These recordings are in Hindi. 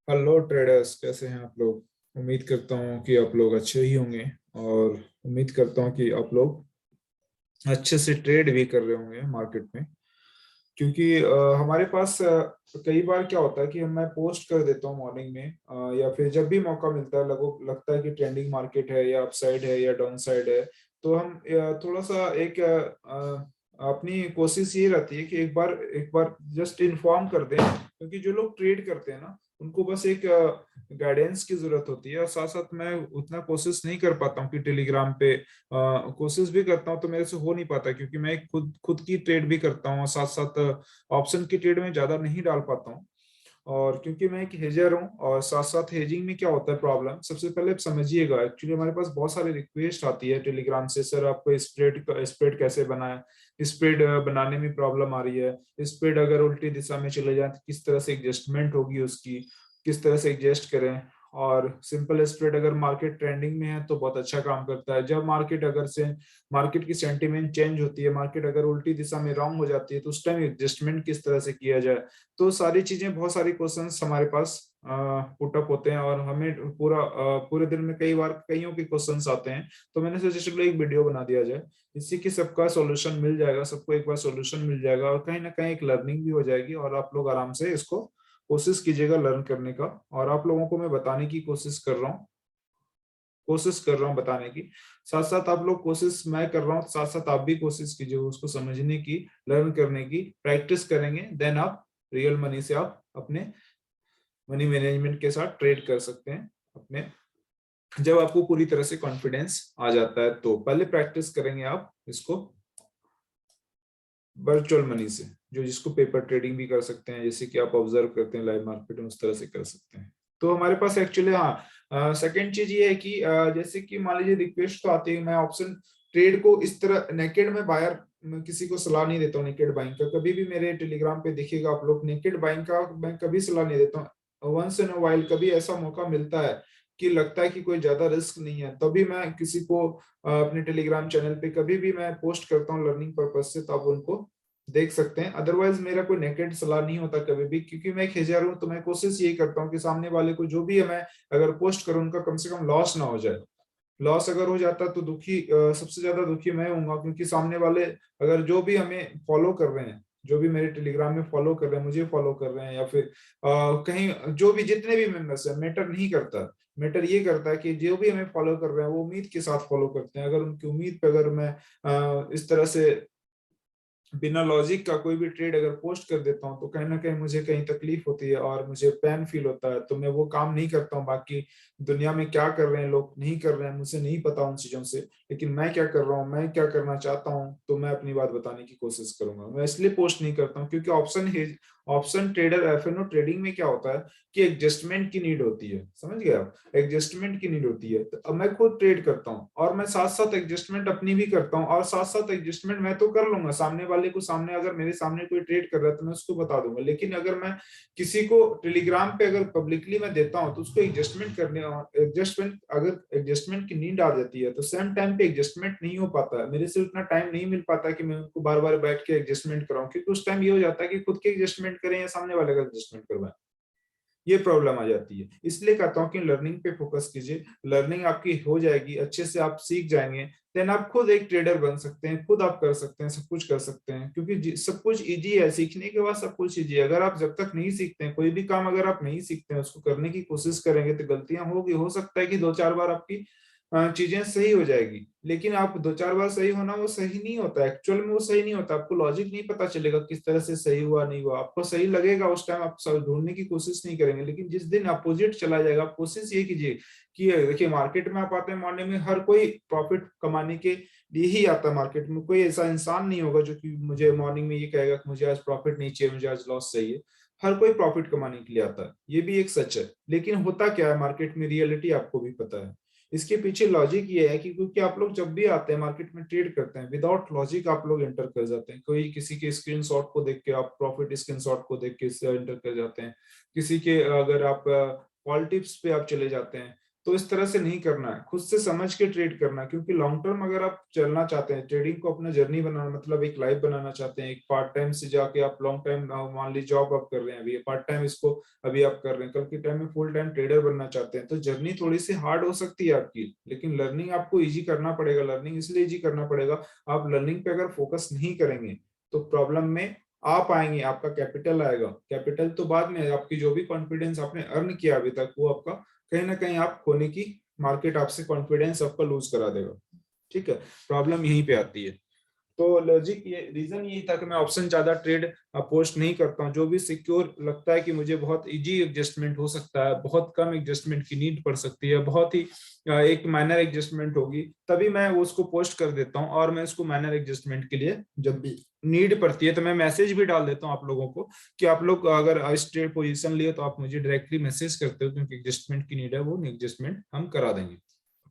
हेलो ट्रेडर्स, कैसे हैं आप लोग। उम्मीद करता हूँ कि आप लोग अच्छे ही होंगे और उम्मीद करता हूँ कि आप लोग अच्छे से ट्रेड भी कर रहे होंगे मार्केट में। क्योंकि हमारे पास कई बार क्या होता है कि मैं पोस्ट कर देता हूँ मॉर्निंग में, या फिर जब भी मौका मिलता है, लगो लगता है कि ट्रेंडिंग मार्केट है या अपसाइड है या डाउन साइड है, तो हम थोड़ा सा एक अपनी कोशिश ये रहती है कि एक बार जस्ट इन्फॉर्म कर दें, क्योंकि जो लोग ट्रेड करते हैं ना, उनको बस एक गाइडेंस की जरूरत होती है। और साथ साथ मैं उतना कोशिश नहीं कर पाता हूँ कि टेलीग्राम पे कोशिश भी करता हूँ तो मेरे से हो नहीं पाता, क्योंकि मैं खुद खुद की ट्रेड भी करता हूँ और साथ साथ ऑप्शन की ट्रेड में ज्यादा नहीं डाल पाता हूँ। और क्योंकि मैं एक हेजर हूँ और साथ साथ हेजिंग में क्या होता है प्रॉब्लम, सबसे पहले आप समझिएगा। एक्चुअली हमारे पास बहुत सारी रिक्वेस्ट आती है टेलीग्राम से, सर आपको स्प्रेड कैसे बनाए, स्प्रेड बनाने में प्रॉब्लम आ रही है, स्प्रेड अगर उल्टी दिशा में चले जाए तो किस तरह से एडजस्टमेंट होगी उसकी, किस तरह से एडजस्ट करें। और सिंपल स्प्रेड अगर मार्केट ट्रेंडिंग में है तो बहुत अच्छा काम करता है। जब मार्केट की सेंटीमेंट चेंज होती है, मार्केट अगर उल्टी दिशा में रॉन्ग हो जाती है, तो उस टाइम एडजस्टमेंट किस तरह से किया जाए। तो सारी चीजें, बहुत सारी क्वेश्चंस हमारे पास पुटअप होते हैं और हमें पूरे दिन में कई बार कईयों के क्वेश्चंस आते हैं। तो मैंने सोचा चलो एक वीडियो बना दिया जाए, इससे कि सबका सॉल्यूशन मिल जाएगा, सबको एक बार सॉल्यूशन मिल जाएगा और कहीं ना कहीं एक लर्निंग भी हो जाएगी और आप लोग आराम से इसको कोशिश कीजिएगा लर्न करने का। और आप लोगों को मैं बताने की कोशिश कर रहा हूँ बताने की। साथ साथ आप लोग कोशिश मैं कर रहा हूँ, साथ साथ आप भी कोशिश कीजिए उसको समझने की, लर्न करने की। प्रैक्टिस करेंगे देन आप रियल मनी से आप अपने मनी मैनेजमेंट के साथ ट्रेड कर सकते हैं अपने। जब आपको पूरी तरह से कॉन्फिडेंस आ जाता है तो पहले प्रैक्टिस करेंगे आप इसको वर्चुअल मनी से, जो जिसको पेपर ट्रेडिंग भी कर सकते हैं, जैसे कि आप ऑब्जर्व करते हैं लाइव मार्केट में, उस तरह से कर सकते हैं। तो हमारे पास एक्चुअली हाँ, सेकंड चीज ये है कि जैसे कि मान लीजिए रिक्वेस्ट तो आती है, मैं ऑप्शन ट्रेड को इस तरह नेकेड में बायर, मैं किसी को सलाह नहीं देता हूँ नेकेड बाइंग का। कभी भी मेरे टेलीग्राम पे देखिएगा आप लोग, नेकेड बाइंग का मैं कभी सलाह नहीं देता हूँ। वंस इन अ वाइल कभी ऐसा मौका मिलता है कि लगता है कि कोई ज्यादा रिस्क नहीं है, तभी मैं किसी को अपने टेलीग्राम चैनल पे कभी भी मैं पोस्ट करता हूँ लर्निंग पर्पज से, तो आप उनको देख सकते हैं। अदरवाइज मेरा कोई नेकेड सलाह नहीं होता कभी भी, क्योंकि मैं एक हेजर हूं, तो मैं कोशिश यही करता हूँ कि सामने वाले को जो भी है, मैं अगर पोस्ट करूँ उनका कम से कम लॉस ना हो जाए। लॉस अगर हो जाता तो दुखी, सबसे ज्यादा दुखी मैं होऊंगा, क्योंकि सामने वाले अगर जो भी हमें फॉलो कर रहे हैं, जो भी मेरे टेलीग्राम में फॉलो कर रहे हैं, मुझे फॉलो कर रहे हैं, या फिर कहीं जो भी जितने भी मेंबर्स हैं, मैटर नहीं करता। मैटर ये करता है कि जो भी हमें फॉलो कर रहे हैं वो उम्मीद के साथ फॉलो करते हैं। अगर उनकी उम्मीद पे अगर मैं इस तरह से बिना लॉजिक का कोई भी ट्रेड अगर पोस्ट कर देता हूँ, तो कहीं ना कहीं मुझे कहीं तकलीफ होती है और मुझे पैन फील होता है, तो मैं वो काम नहीं करता हूँ। बाकी दुनिया में क्या कर रहे हैं लोग नहीं कर रहे हैं, मुझे नहीं पता उन चीजों से, लेकिन मैं क्या कर रहा हूँ, मैं क्या करना चाहता हूँ, तो मैं अपनी बात बताने की कोशिश करूंगा। मैं इसलिए पोस्ट नहीं करता हूँ क्योंकि ऑप्शन ट्रेडर एफएनओ ट्रेडिंग में क्या होता है कि एडजस्टमेंट की नीड होती है, समझ गए आप। एडजस्टमेंट की नीड होती है, तो अब मैं खुद ट्रेड करता हूँ और मैं साथ साथ एडजस्टमेंट अपनी भी करता हूँ, और साथ साथ एडजस्टमेंट मैं तो कर लूंगा सामने वाले को, सामने अगर मेरे सामने कोई ट्रेड कर रहा है तो मैं उसको बता दूंगा। लेकिन अगर मैं किसी को टेलीग्राम पे अगर पब्लिकली मैं देता हूँ, तो उसको एडजस्टमेंट की नीड आ जाती है, तो सेम टाइम पे एडजस्टमेंट नहीं हो पाता है, मेरे से उतना टाइम नहीं मिल पाता कि मैं उनको बार बार बैठ के एडजस्टमेंट कराऊं, क्योंकि उस टाइम ये हो जाता है कि खुद के एडजस्टमेंट करें या सामने वाले का एडजस्टमेंट करवाएं। ये प्रॉब्लम आ जाती है। इसलिए कहता हूँ कि लर्निंग पे फोकस कीजिए, लर्निंग आपकी हो जाएगी, अच्छे से आप सीख जाएंगे, देन आप खुद एक ट्रेडर बन सकते हैं, खुद आप कर सकते हैं, सब कुछ कर सकते हैं। क्योंकि सब कुछ इजी है, सीखने के बाद सब कुछ इजी है। अगर आप जब तक नहीं सीखते हैं कोई भी काम, अगर आप नहीं सीखते हैं उसको करने की कोशिश करेंगे तो गलतियां होगी, हो सकता है कि दो चार बार आपकी चीजें सही हो जाएगी, लेकिन आप दो चार बार सही होना वो सही नहीं होता, एक्चुअल में वो सही नहीं होता। आपको लॉजिक नहीं पता चलेगा किस तरह से सही हुआ नहीं हुआ, आपको सही लगेगा उस टाइम, आप सब ढूंढने की कोशिश नहीं करेंगे। लेकिन जिस दिन अपोजिट चला जाएगा, आप कोशिश ये कीजिए कि देखिए मार्केट में आप आते हैं मॉर्निंग में, हर कोई प्रॉफिट कमाने के लिए ही आता है मार्केट में। कोई ऐसा इंसान नहीं होगा जो कि मुझे मॉर्निंग में ये कहेगा कि मुझे आज प्रॉफिट नहीं चाहिए, मुझे आज लॉस चाहिए। हर कोई प्रॉफिट कमाने के लिए आता है, ये भी एक सच है। लेकिन होता क्या है मार्केट में, रियलिटी आपको भी पता है। इसके पीछे लॉजिक ये है कि क्योंकि आप लोग जब भी आते हैं मार्केट में ट्रेड करते हैं, विदाउट लॉजिक आप लोग एंटर कर जाते हैं। कोई किसी के स्क्रीनशॉट को देख के, आप प्रॉफिट स्क्रीनशॉट को देख के एंटर कर जाते हैं। किसी के अगर आप कॉल टिप्स पे आप चले जाते हैं, तो इस तरह से नहीं करना है, खुद से समझ के ट्रेड करना है, क्योंकि लॉन्ग टर्म अगर आप चलना चाहते हैं, ट्रेडिंग को अपना जर्नी बनाना, मतलब एक लाइफ बनाना चाहते हैं, एक पार्ट टाइम से जाके आप लॉन्ग टाइम, मान लीजिए जॉब आप कर रहे हैं अभी, पार्ट टाइम इसको अभी आप कर रहे हैं, कल के टाइम में फुल टाइम ट्रेडर बनना चाहते हैं, तो जर्नी थोड़ी सी हार्ड हो सकती है आपकी, लेकिन लर्निंग आपको इजी करना पड़ेगा। लर्निंग इसलिए इजी करना पड़ेगा, आप लर्निंग पे अगर फोकस नहीं करेंगे तो प्रॉब्लम में आप आएंगे, आपका कैपिटल आएगा, कैपिटल तो बाद में, आपकी जो भी कॉन्फिडेंस आपने अर्न किया अभी तक वो आपका कहीं ना कहीं आप खोने की, मार्केट आपसे कॉन्फिडेंस आपका लूज करा देगा। ठीक है, प्रॉब्लम यहीं पे आती है। तो लॉजिक ये रीजन यही था कि मैं ऑप्शन ज्यादा ट्रेड पोस्ट नहीं करता हूँ। जो भी सिक्योर लगता है कि मुझे बहुत इजी एडजस्टमेंट हो सकता है, बहुत कम एडजस्टमेंट की नीड पड़ सकती है, बहुत ही एक माइनर एडजस्टमेंट होगी, तभी मैं उसको पोस्ट कर देता हूँ। और मैं उसको माइनर एडजस्टमेंट के लिए जब भी नीड पड़ती है तो मैं मैसेज भी डाल देता हूँ आप लोगों को कि आप लोग अगर इस ट्रेड पोजीशन लिए तो आप मुझे डायरेक्टली मैसेज करते हो, क्योंकि एडजस्टमेंट की नीड है, वो एडजस्टमेंट हम करा देंगे।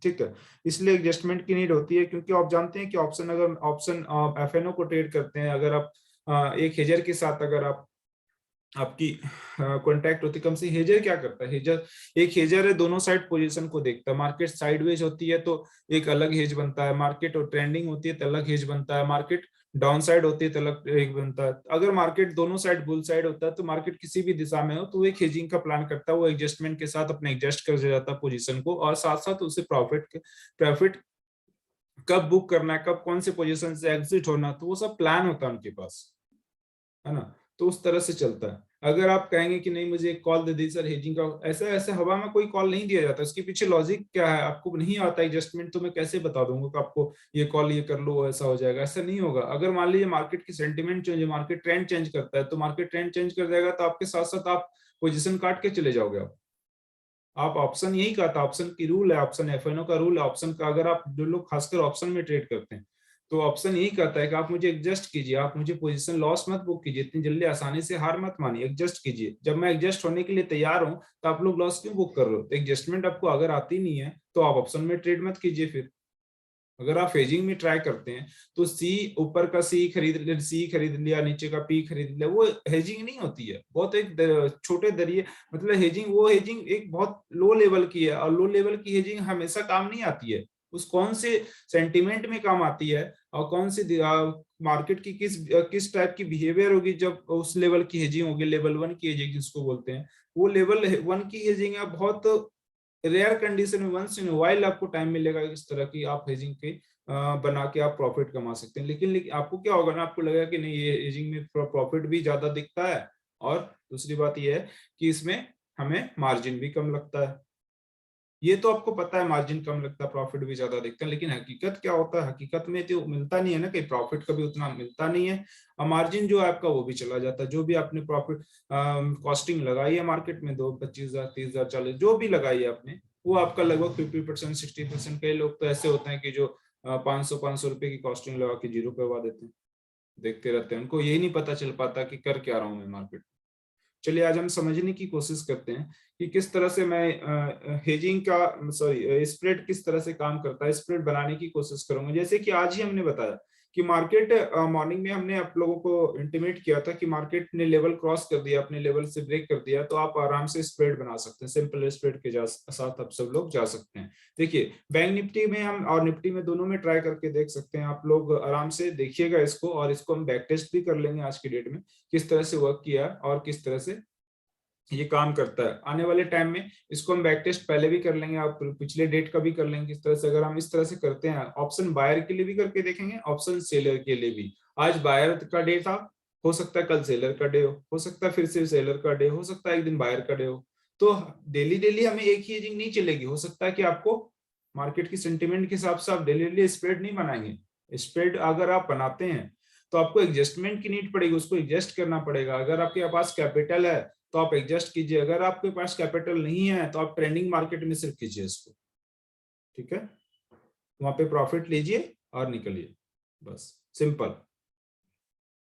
ठीक है, इसलिए एडजस्टमेंट की नीड होती है, क्योंकि आप जानते हैं कि ऑप्शन, अगर ऑप्शन एफएनओ को ट्रेड करते हैं, अगर आप एक हेजर के साथ, अगर आप आपकी कॉन्टैक्ट होती, कम से हेजर क्या करता है, हेजर एक हेजर है, दोनों साइड पोजीशन को देखता है। मार्केट साइडवेज होती है तो एक अलग हेज बनता है, मार्केट और ट्रेंडिंग होती है तो अलग हेज बनता है, मार्केट डाउन साइड होती है तो अलग एक बनता है। अगर मार्केट दोनों साइड बुल साइड होता है तो मार्केट किसी भी दिशा में हो तो वो एक हेजिंग का प्लान करता है, वो एडजस्टमेंट के साथ अपने एडजस्ट कर जाता है पोजीशन को, और साथ साथ उसे प्रॉफिट प्रॉफिट कब बुक करना है, कब कौन से पोजीशन से एग्जिट होना, तो वो सब प्लान होता है उनके पास, है ना। तो उस तरह से चलता है। अगर आप कहेंगे कि नहीं मुझे एक कॉल दे दी सर हेजिंग का, ऐसा ऐसे हवा में कोई कॉल नहीं दिया जाता, उसके पीछे लॉजिक क्या है आपको नहीं आता एडजस्टमेंट, तो मैं कैसे बता दूंगा कि आपको ये कॉल ये कर लो ऐसा हो जाएगा, ऐसा नहीं होगा। अगर मान लीजिए मार्केट की sentiment change, market trend change करता है, तो मार्केट ट्रेंड चेंज कर जाएगा तो आपके साथ साथ आप पोजिशन काट के चले जाओगे। आप ऑप्शन यही कहा था, ऑप्शन की रूल है, ऑप्शन एफएनओ का रूल है ऑप्शन का। अगर आप जो लोग खासकर ऑप्शन में ट्रेड करते हैं तो ऑप्शन यही कहता है कि आप मुझे एडजस्ट कीजिए, आप मुझे पोजीशन लॉस मत बुक कीजिए, इतनी जल्दी आसानी से हार मत मानिए, एडजस्ट कीजिए। जब मैं एडजस्ट होने के लिए तैयार हूं तो आप लोग लॉस क्यों बुक कर रहे हो? तो एडजस्टमेंट आपको अगर आती नहीं है तो आप ऑप्शन में ट्रेड मत कीजिए। फिर अगर आप हेजिंग में ट्राई करते हैं तो सी, ऊपर का सी खरीद लिया, नीचे का पी खरीद लिया, वो हेजिंग नहीं होती है। बहुत एक छोटे दरिए, मतलब हेजिंग, वो हेजिंग एक बहुत लो लेवल की है, और लो लेवल की हेजिंग हमेशा काम नहीं आती है। उस कौन से सेंटीमेंट में काम आती है, और कौन सी मार्केट की किस टाइप की बिहेवियर होगी जब उस लेवल की हेजिंग होगी, लेवल 1 की हेजिंग जिसको बोलते हैं, वो लेवल 1 की हेजिंग है। बहुत रेयर कंडीशन में, वंस इन वाइल आपको टाइम मिलेगा इस तरह की, आप हेजिंग के बना के आप प्रॉफिट कमा सकते हैं। लेकिन आपको क्या होगा ना, आपको लगेगा कि नहीं ये हेजिंग में प्रॉफिट भी ज्यादा दिखता है, और दूसरी बात ये है कि इसमें हमें मार्जिन भी कम लगता है। ये तो आपको पता है मार्जिन कम लगता है, प्रॉफिट भी ज्यादा दिखता है, लेकिन हकीकत क्या होता है, हकीकत में तो मिलता नहीं है ना, कहीं प्रॉफिट कभी उतना मिलता नहीं है, और मार्जिन जो है आपका वो भी चला जाता है। जो भी आपने प्रॉफिट कॉस्टिंग लगाई है मार्केट में, 2 25 हजार 30 हजार 40, जो भी लगाई है आपने, वो आपका लगभग 50% 60%। कई लोग तो ऐसे होते हैं कि जो 500 रुपए की कॉस्टिंग लगा के 0 करवा देते हैं, देखते रहते हैं, उनको यही नहीं पता चल पाता कि कर क्या रहा हूं मैं मार्केट। चलिए आज हम समझने की कोशिश करते हैं कि किस तरह से मैं हेजिंग का, सॉरी, स्प्रेड किस तरह से काम करता है, स्प्रेड बनाने की कोशिश करूंगा। जैसे कि आज ही हमने बताया कि मार्केट, मॉर्निंग में हमने आप लोगों को इंटीमेट किया था कि मार्केट ने लेवल क्रॉस कर दिया, अपने लेवल से ब्रेक कर दिया, तो आप आराम से स्प्रेड बना सकते हैं, सिंपल स्प्रेड के साथ आप सब लोग जा सकते हैं। देखिए बैंक निफ्टी में हम और निफ्टी में दोनों में ट्राई करके देख सकते हैं, आप लोग आराम से देखिएगा इसको, और इसको हम बैक टेस्ट भी कर लेंगे आज की डेट में, किस तरह से वर्क किया और किस तरह से ये काम करता है। आने वाले टाइम में इसको हम बैक टेस्ट पहले भी कर लेंगे, आप पिछले डेट का भी कर लेंगे। इस तरह से अगर हम इस तरह से करते हैं, ऑप्शन बायर के लिए भी करके देखेंगे, ऑप्शन सेलर के लिए भी। आज बायर का डे था, हो सकता है कल सेलर का डे हो सकता है फिर से सेलर का डे, हो सकता है एक दिन बायर का डे हो। तो डेली डेली हमें एक ही एजिंग नहीं चलेगी, हो सकता है कि आपको मार्केट की सेंटिमेंट के हिसाब से आप डेली डेली स्प्रेड नहीं बनाएंगे। स्प्रेड अगर आप बनाते हैं तो आपको एडजस्टमेंट की नीड पड़ेगी, उसको एडजस्ट करना पड़ेगा। अगर आपके पास कैपिटल है तो आप एडजस्ट कीजिए, अगर आपके पास कैपिटल नहीं है तो आप ट्रेंडिंग मार्केट में सिर्फ कीजिए इसको। ठीक है, वहां पे प्रॉफिट लीजिए और निकलिए, बस सिंपल।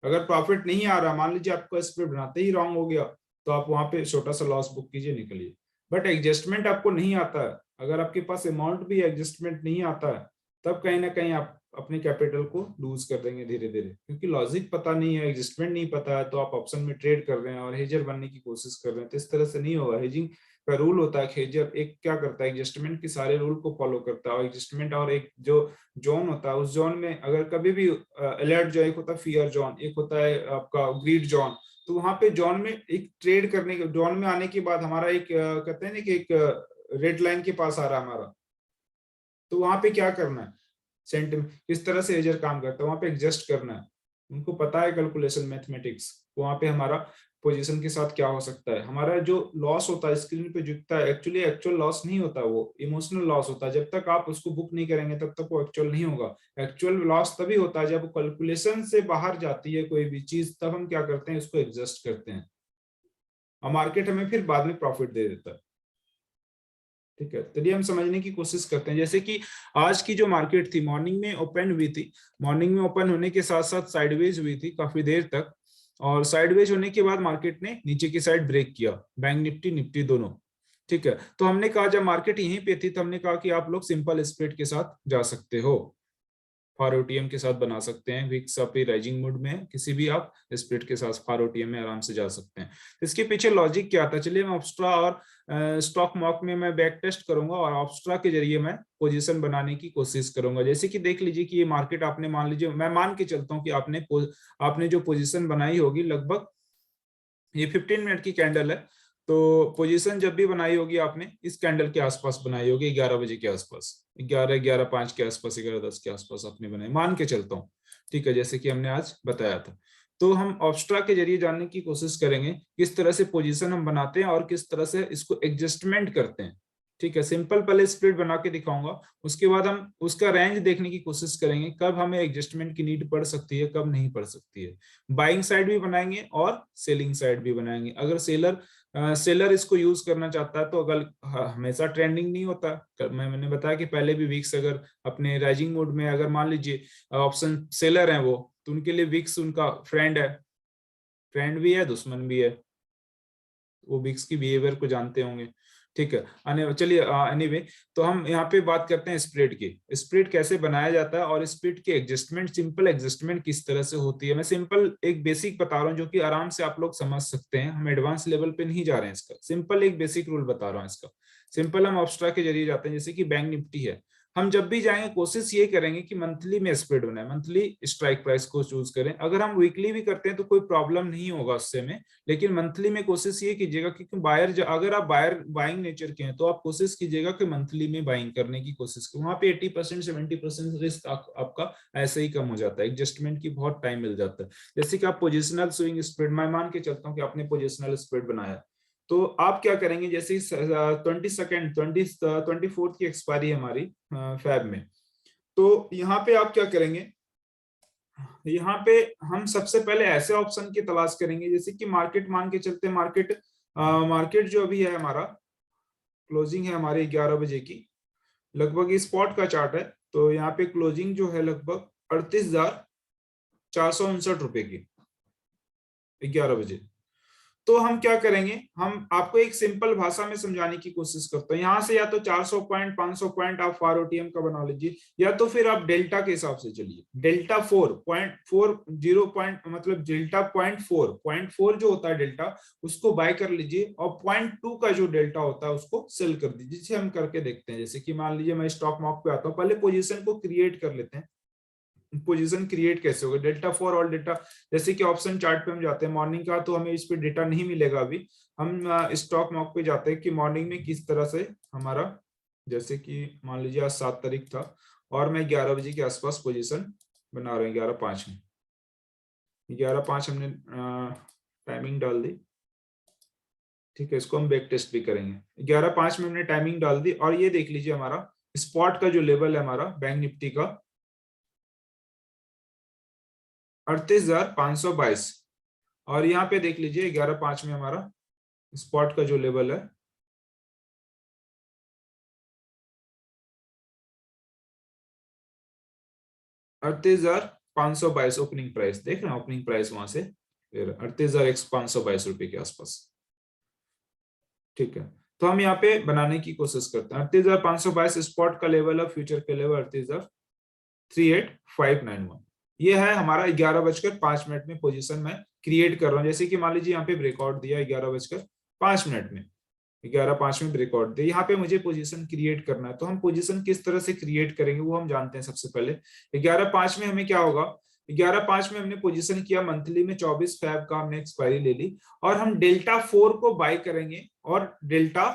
अगर प्रॉफिट नहीं आ रहा, मान लीजिए आपको स्प्रेड बनाते ही रॉन्ग हो गया, तो आप वहां पे छोटा सा लॉस बुक कीजिए, निकलिए। बट एडजस्टमेंट आपको नहीं आता है, अगर आपके पास अमाउंट भी एडजस्टमेंट नहीं आता है, तब कहीं ना कहीं आप अपने कैपिटल को लूज कर देंगे धीरे धीरे, क्योंकि लॉजिक पता नहीं है, एडजस्टमेंट नहीं पता है, तो आप ऑप्शन में ट्रेड कर रहे हैं और हेजर बनने की कोशिश कर रहे हैं, तो इस तरह से नहीं होगा। हेजिंग का रूल होता है खेजर, एक क्या करता है, एडजस्टमेंट के सारे रूल को फॉलो करता है, और एडजस्टमेंट और एक जो जोन होता है, उस जोन में अगर कभी भी अलर्ट जो एक होता है फियर जोन, एक होता है आपका ग्रीड जोन, तो वहां पे जोन में एक ट्रेड करने के, जोन में आने के बाद हमारा एक कहते हैं ना कि एक रेड लाइन के पास आ रहा है हमारा, तो वहां पे क्या करना है, सेंटिमेंट किस तरह से एजर काम करता है, वहां पे एडजस्ट करना है, उनको पता है कैलकुलेशन मैथमेटिक्स, वहां पे हमारा पोजीशन के साथ क्या हो सकता है, हमारा जो लॉस होता है स्क्रीन पे दिखता है, एक्चुअली एक्चुअल लॉस नहीं होता, वो इमोशनल लॉस होता है, जब तक आप उसको बुक नहीं करेंगे तब तक वो एक्चुअल नहीं होगा। एक्चुअल लॉस तभी होता है जब कैलकुलेशन से बाहर जाती है कोई भी चीज, तब हम क्या करते हैं, उसको एडजस्ट करते हैं, और मार्केट हमें फिर बाद में प्रॉफिट दे देता है। ठीक है, चलिए हम समझने की कोशिश करते हैं। जैसे कि आज की जो मार्केट थी, मॉर्निंग में ओपन हुई थी, मॉर्निंग में ओपन होने के साथ साथ साइडवेज हुई थी काफी देर तक, और साइडवेज होने के बाद मार्केट ने नीचे की साइड ब्रेक किया, बैंक निफ्टी निफ्टी दोनों। ठीक है, तो हमने कहा जब मार्केट यहीं पे थी तो हमने कहा कि आप लोग सिंपल स्प्रेड के साथ जा सकते हो, फार ओटीएम के साथ बना सकते हैं, विक्स अभी राइजिंग मोड में है, किसी भी आप स्प्लिट के साथ फार ओटीएम में आराम से जा सकते हैं। इसके पीछे लॉजिक क्या था, चलिए मैं ऑप्स्ट्रा और स्टॉक मॉक में मैं बैक टेस्ट करूंगा, और ऑप्स्ट्रा के जरिए मैं पोजीशन बनाने की कोशिश करूंगा। जैसे कि देख लीजिए कि ये मार्केट आपने, मान लीजिए मैं मान के चलता हूँ कि आपने जो पोजीशन बनाई होगी, लगभग ये 15 मिनट की कैंडल है, तो पोजीशन जब भी बनाई होगी आपने इस कैंडल के आसपास बनाई होगी, 11 बजे के आसपास, 11:05 के आसपास, 11:10 के आसपास आपने बनाई, मान के चलता हूँ। ठीक है, जैसे कि हमने आज बताया था। तो हम ऑब्स्ट्रा के जरिए जानने की कोशिश करेंगे किस तरह से पोजीशन हम बनाते हैं और किस तरह से इसको एडजस्टमेंट करते हैं। ठीक है, सिंपल पहले स्प्लिट बना के दिखाऊंगा, उसके बाद हम उसका रेंज देखने की कोशिश करेंगे, कब हमें एडजस्टमेंट की नीड पड़ सकती है, कब नहीं पड़ सकती है। बाइंग साइड भी बनाएंगे और सेलिंग साइड भी बनाएंगे। अगर सेलर इसको यूज करना चाहता है तो अगर हमेशा ट्रेंडिंग नहीं होता, मैंने बताया कि पहले भी विक्स अगर अपने राइजिंग मोड में, अगर मान लीजिए ऑप्शन सेलर है वो, तो उनके लिए विक्स उनका फ्रेंड है, फ्रेंड भी है दुश्मन भी है, वो विक्स की बिहेवियर को जानते होंगे। ठीक है, चलिए एनीवे, तो हम यहाँ पे बात करते हैं स्प्रेड की, स्प्रेड कैसे बनाया जाता है और स्प्रेड की एडजस्टमेंट, सिंपल एडजस्टमेंट किस तरह से होती है। मैं सिंपल एक बेसिक बता रहा हूँ जो कि आराम से आप लोग समझ सकते हैं, हम एडवांस लेवल पे नहीं जा रहे हैं, इसका सिंपल एक बेसिक रूल बता रहा हूँ इसका। सिंपल हम ऑब्स्ट्रा के जरिए जाते हैं, जैसे कि बैंक निफ्टी है, हम जब भी जाएंगे कोशिश ये करेंगे कि मंथली में स्प्रेड बनाए, मंथली स्ट्राइक प्राइस को चूज करें। अगर हम वीकली भी करते हैं तो कोई प्रॉब्लम नहीं होगा उससे में, लेकिन मंथली में कोशिश ये कीजिएगा, क्योंकि अगर आप बाइंग नेचर के हैं तो आप कोशिश कीजिएगा कि मंथली में बाइंग करने की कोशिश करें, वहां पे 80% 70% रिस्क आपका ऐसे ही कम हो जाता है, एडजस्टमेंट की बहुत टाइम मिल जाता है। जैसे कि आप पोजिशनल स्विंग स्प्रेड, मैं मान के चलता हूँ कि आपने पोजिशनल स्प्रेड बनाया, तो आप क्या करेंगे, जैसे 24th की एक्सपायरी हमारी फैब में, तो यहाँ पे आप क्या करेंगे, यहाँ पे हम सबसे पहले ऐसे ऑप्शन की तलाश करेंगे, जैसे कि मार्केट मान के चलते हैं, मार्केट जो अभी है हमारा, क्लोजिंग है हमारी 11 बजे की, लगभग स्पॉट का चार्ट है, तो यहाँ पे क्लोजिंग जो है लगभग 38,459 रुपए की 11 बजे। तो हम क्या करेंगे, हम आपको एक सिंपल भाषा में समझाने की कोशिश करते हैं, यहाँ से या तो 400 पॉइंट 500 पॉइंट आप फार ओटीएम का बना लीजिए, या तो फिर आप डेल्टा के हिसाब से चलिए, डेल्टा 4.40 पॉइंट, मतलब डेल्टा 0.4 जो होता है डेल्टा, उसको बाय कर लीजिए, और 0.2 का जो डेल्टा होता है उसको सेल कर दीजिए, जिसे हम करके देखते हैं। जैसे कि मान लीजिए मैं स्टॉक मॉक पे आता हूँ, पहले पोजीशन को क्रिएट कर लेते हैं। पोजीशन क्रिएट कैसे होगा, डेल्टा 4 और डेल्टा, जैसे कि ऑप्शन चार्ट पे हम जाते हैं मॉर्निंग का, तो हमें इस पे डेटा नहीं मिलेगा अभी, हम स्टॉक मॉक पे जाते हैं कि मॉर्निंग में किस तरह से हमारा, जैसे कि मान लीजिए आज 7 तारीख था और मैं 11 बजे के आसपास पोजीशन बना रहा हूँ, 11:05 में, 11:05 हमने टाइमिंग डाल दी। ठीक है, इसको हम बैक टेस्ट भी करेंगे, 11:05 में हमने टाइमिंग डाल दी, और ये देख लीजिए हमारा स्पॉट का जो लेवल है हमारा बैंक निफ्टी का 38,522, और यहाँ पे देख लीजिए 11:05 में हमारा स्पॉट का जो लेवल है 38,522 ओपनिंग प्राइस, देख रहे हैं ओपनिंग प्राइस वहां से 38,522 रुपए के आसपास। ठीक है, तो हम यहाँ पे बनाने की कोशिश करते हैं, 38,522 स्पॉट का लेवल है, फ्यूचर का लेवल 38,38591, ये है हमारा 11:05 में पोजीशन में क्रिएट कर रहा हूँ। जैसे कि मान लीजिए यहाँ पे ब्रेकआउट दिया 11:05 में, 11:05 में ब्रेकआउट दे, यहाँ पे मुझे पोजीशन क्रिएट करना है। तो हम पोजीशन किस तरह से क्रिएट करेंगे वो हम जानते हैं। सबसे पहले 11:05 में हमें क्या होगा, 11:05 में हमने पोजीशन किया मंथली में 24 फेब का हमने एक्सपायरी ले ली, और हम डेल्टा 4 को बाय करेंगे और डेल्टा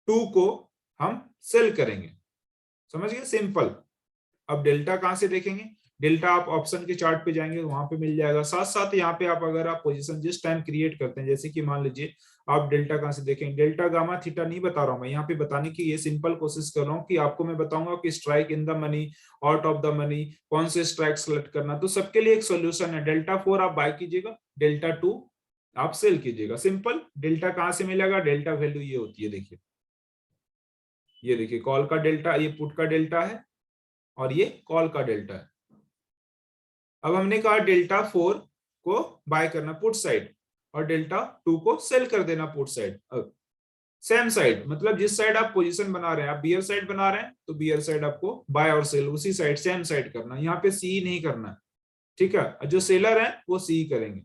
2 को हम सेल करेंगे। समझ गए, सिंपल। अब डेल्टा कहां से देखेंगे, डेल्टा आप ऑप्शन के चार्ट पे जाएंगे वहां पे मिल जाएगा। साथ साथ यहाँ पे आप अगर आप पोजीशन जिस टाइम क्रिएट करते हैं, जैसे कि मान लीजिए आप डेल्टा कहां से देखेंगे, डेल्टा गामा थीटा नहीं बता रहा हूं मैं यहाँ पे, बताने की ये सिंपल कोशिश कर रहा हूँ कि आपको मैं बताऊंगा कि strike in the money, out of the money, कौन से स्ट्राइक सेलेक्ट करना। तो सबके लिए एक सोल्यूशन है, डेल्टा 4 आप बाय कीजिएगा, डेल्टा 2 आप सेल कीजिएगा, सिंपल। डेल्टा कहां से मिलेगा, डेल्टा वैल्यू ये होती है, देखिए ये देखिए कॉल का डेल्टा, ये पुट का डेल्टा है और ये कॉल का डेल्टा है। अब हमने कहा डेल्टा 4 को बाय करना पुट साइड और डेल्टा 2 को सेल कर देना पुट साइड। अब सेम साइड, मतलब जिस साइड आप पोजीशन बना रहे हैं, आप बियर साइड बना रहे हैं तो बियर साइड आपको बाय और सेल उसी साइड सेम साइड करना, यहाँ पे सी नहीं करना है, ठीक है। जो सेलर है वो सी करेंगे।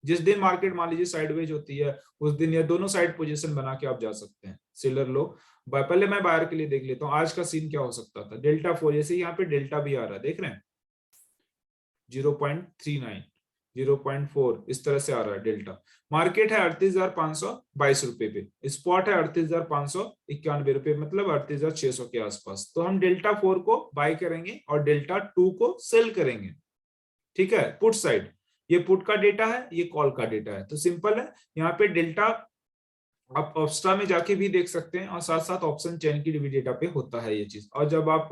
जिस दिन मार्केट मान लीजिए साइडवेज होती है उस दिन या दोनों साइड पोजीशन बना के आप जा सकते हैं, सेलर लोग। पहले मैं बायर के लिए देख लेता हूँ आज का सीन क्या हो सकता था। डेल्टा 4 जैसे यहाँ पे डेल्टा भी आ रहा है, देख रहे हैं 0.39 0.4 इस तरह से आ रहा है डेल्टा। मार्केट है 38,522 रुपए पे, स्पॉट है 38,591 रुपए, मतलब 38,600 के आसपास। तो हम डेल्टा 4 को बाय करेंगे और डेल्टा 2 को सेल करेंगे, ठीक है, पुट साइड। ये पुट का डेटा है, ये कॉल का डेटा है। तो सिंपल है, यहाँ पे डेल्टा आप ऑप्स्ट्रा में जाके भी देख सकते हैं और साथ साथ ऑप्शन चेन की भी डेटा पे होता है ये चीज। और जब आप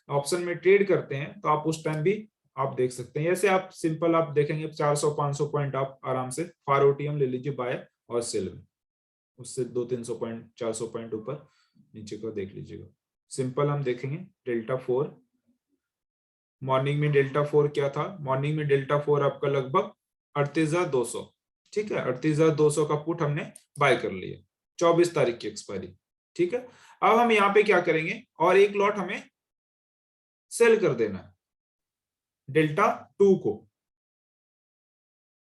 ऑप्शन में ट्रेड करते हैं तो आप उस टाइम भी आप देख सकते हैं। ऐसे आप सिंपल आप देखेंगे 400-500 पॉइंट आप आराम से फार ओटीएम ले लीजिए बाय और सेल में, उससे 200-300 पॉइंट 400 पॉइंट ऊपर नीचे को देख लीजिएगा। सिंपल हम देखेंगे डेल्टा 4 मॉर्निंग में, डेल्टा 4 क्या था मॉर्निंग में, डेल्टा 4 आपका लगभग 38,200, ठीक है, 38,200 का पुट हमने बाय कर लिया, 24 तारीख की एक्सपायरी, ठीक है। अब हम यहाँ पे क्या करेंगे, और एक लॉट हमें सेल कर देना है डेल्टा 2 को,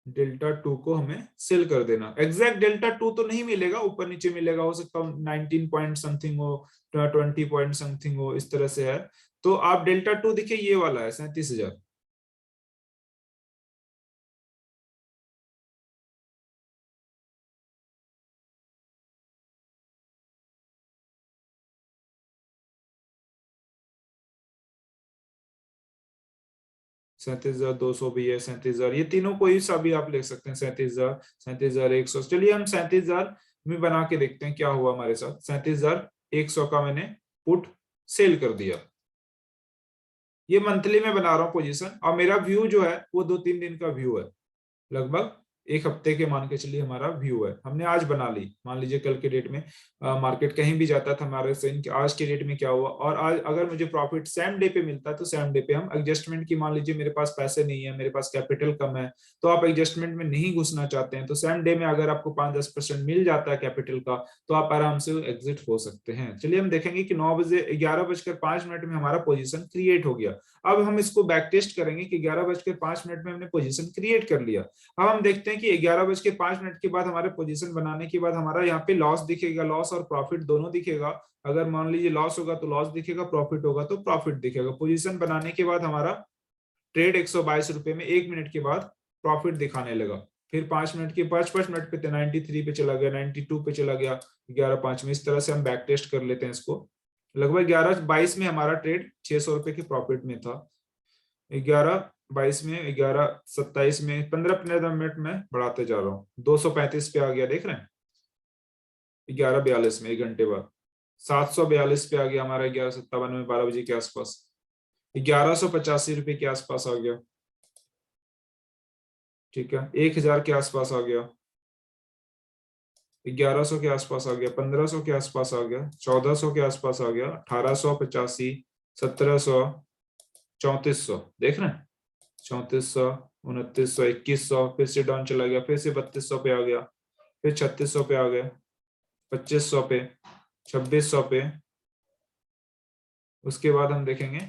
डेल्टा 2 को हमें सेल कर देना। एग्जैक्ट डेल्टा 2 तो नहीं मिलेगा, ऊपर नीचे मिलेगा, हो सकता है 19 पॉइंट समथिंग हो, 20 पॉइंट समथिंग हो, इस तरह से है। तो आप डेल्टा 2 देखिए ये वाला है 37,000, सैंतीस हजार 200 भी है, 37,000, ये तीनों कोई सा भी आप ले सकते हैं, 37,000, 37,100। चलिए हम 37,000 में बना के देखते हैं क्या हुआ हमारे साथ। 37,100 का मैंने पुट सेल कर दिया, ये मंथली में बना रहा हूँ पोजीशन, और मेरा व्यू जो है वो 2-3 दिन का व्यू है, लगभग एक हफ्ते के मान के चलिए हमारा व्यू है। हमने आज बना ली, मान लीजिए कल के डेट में मार्केट कहीं भी जाता था हमारे से, आज के डेट में क्या हुआ, और आज अगर मुझे प्रॉफिट सेम डे पे मिलता है तो सेम डे पे हम एडजस्टमेंट की, मान लीजिए मेरे पास पैसे नहीं है, मेरे पास कैपिटल कम है, तो आप एडजस्टमेंट में नहीं घुसना चाहते हैं, तो सेम डे में अगर आपको 5-10% मिल जाता है कैपिटल का तो आप आराम से एग्जिट हो सकते हैं। चलिए हम देखेंगे कि 11:05 में हमारा पोजिशन क्रिएट हो गया। अब हम इसको बैक टेस्ट करेंगे कि 11:05 में हमने पोजीशन क्रिएट कर लिया। अब हम देखते हैं कि 11:05 के बाद हमारे पोजीशन बनाने के बाद हमारा यहाँ पे लॉस दिखेगा, लॉस और प्रॉफिट दोनों दिखेगा। अगर मान लीजिए लॉस होगा तो लॉस दिखेगा, प्रॉफिट होगा तो प्रॉफिट दिखेगा। पोजीशन बनाने के बाद हमारा ट्रेड 122 रुपए में 1 मिनट के बाद प्रॉफिट दिखाने लगा, फिर 5 मिनट के 5-5 मिनट पे 93 पे चला गया, 92 पे चला गया, 11:05 में। इस तरह से हम बैक टेस्ट कर लेते हैं इसको। लगभग 11:22 में हमारा ट्रेड 600 रुपए के प्रॉफिट में था, 11:22 में, 11:27 में, 15-15 मिनट में बढ़ाते जा रहा हूँ, 235 पे आ गया, देख रहे हैं 11:42 में, 1 घंटे बाद 742 पे आ गया हमारा, 11:57 में 12 बजे के आसपास 1185 रुपए के आसपास आ गया, ठीक है, 1000 के आसपास आ गया, 1100 के आसपास आ गया, 1500 के आसपास आ गया, 1400 के आसपास आ गया, 1885, 1700, 3400, देख रहे हैं 3400, 2900, 2100, फिर से डाउन चला गया, फिर से 3200 पे आ गया, फिर 3600 पे आ गया, 2500 पे, 2600 पे। उसके बाद हम देखेंगे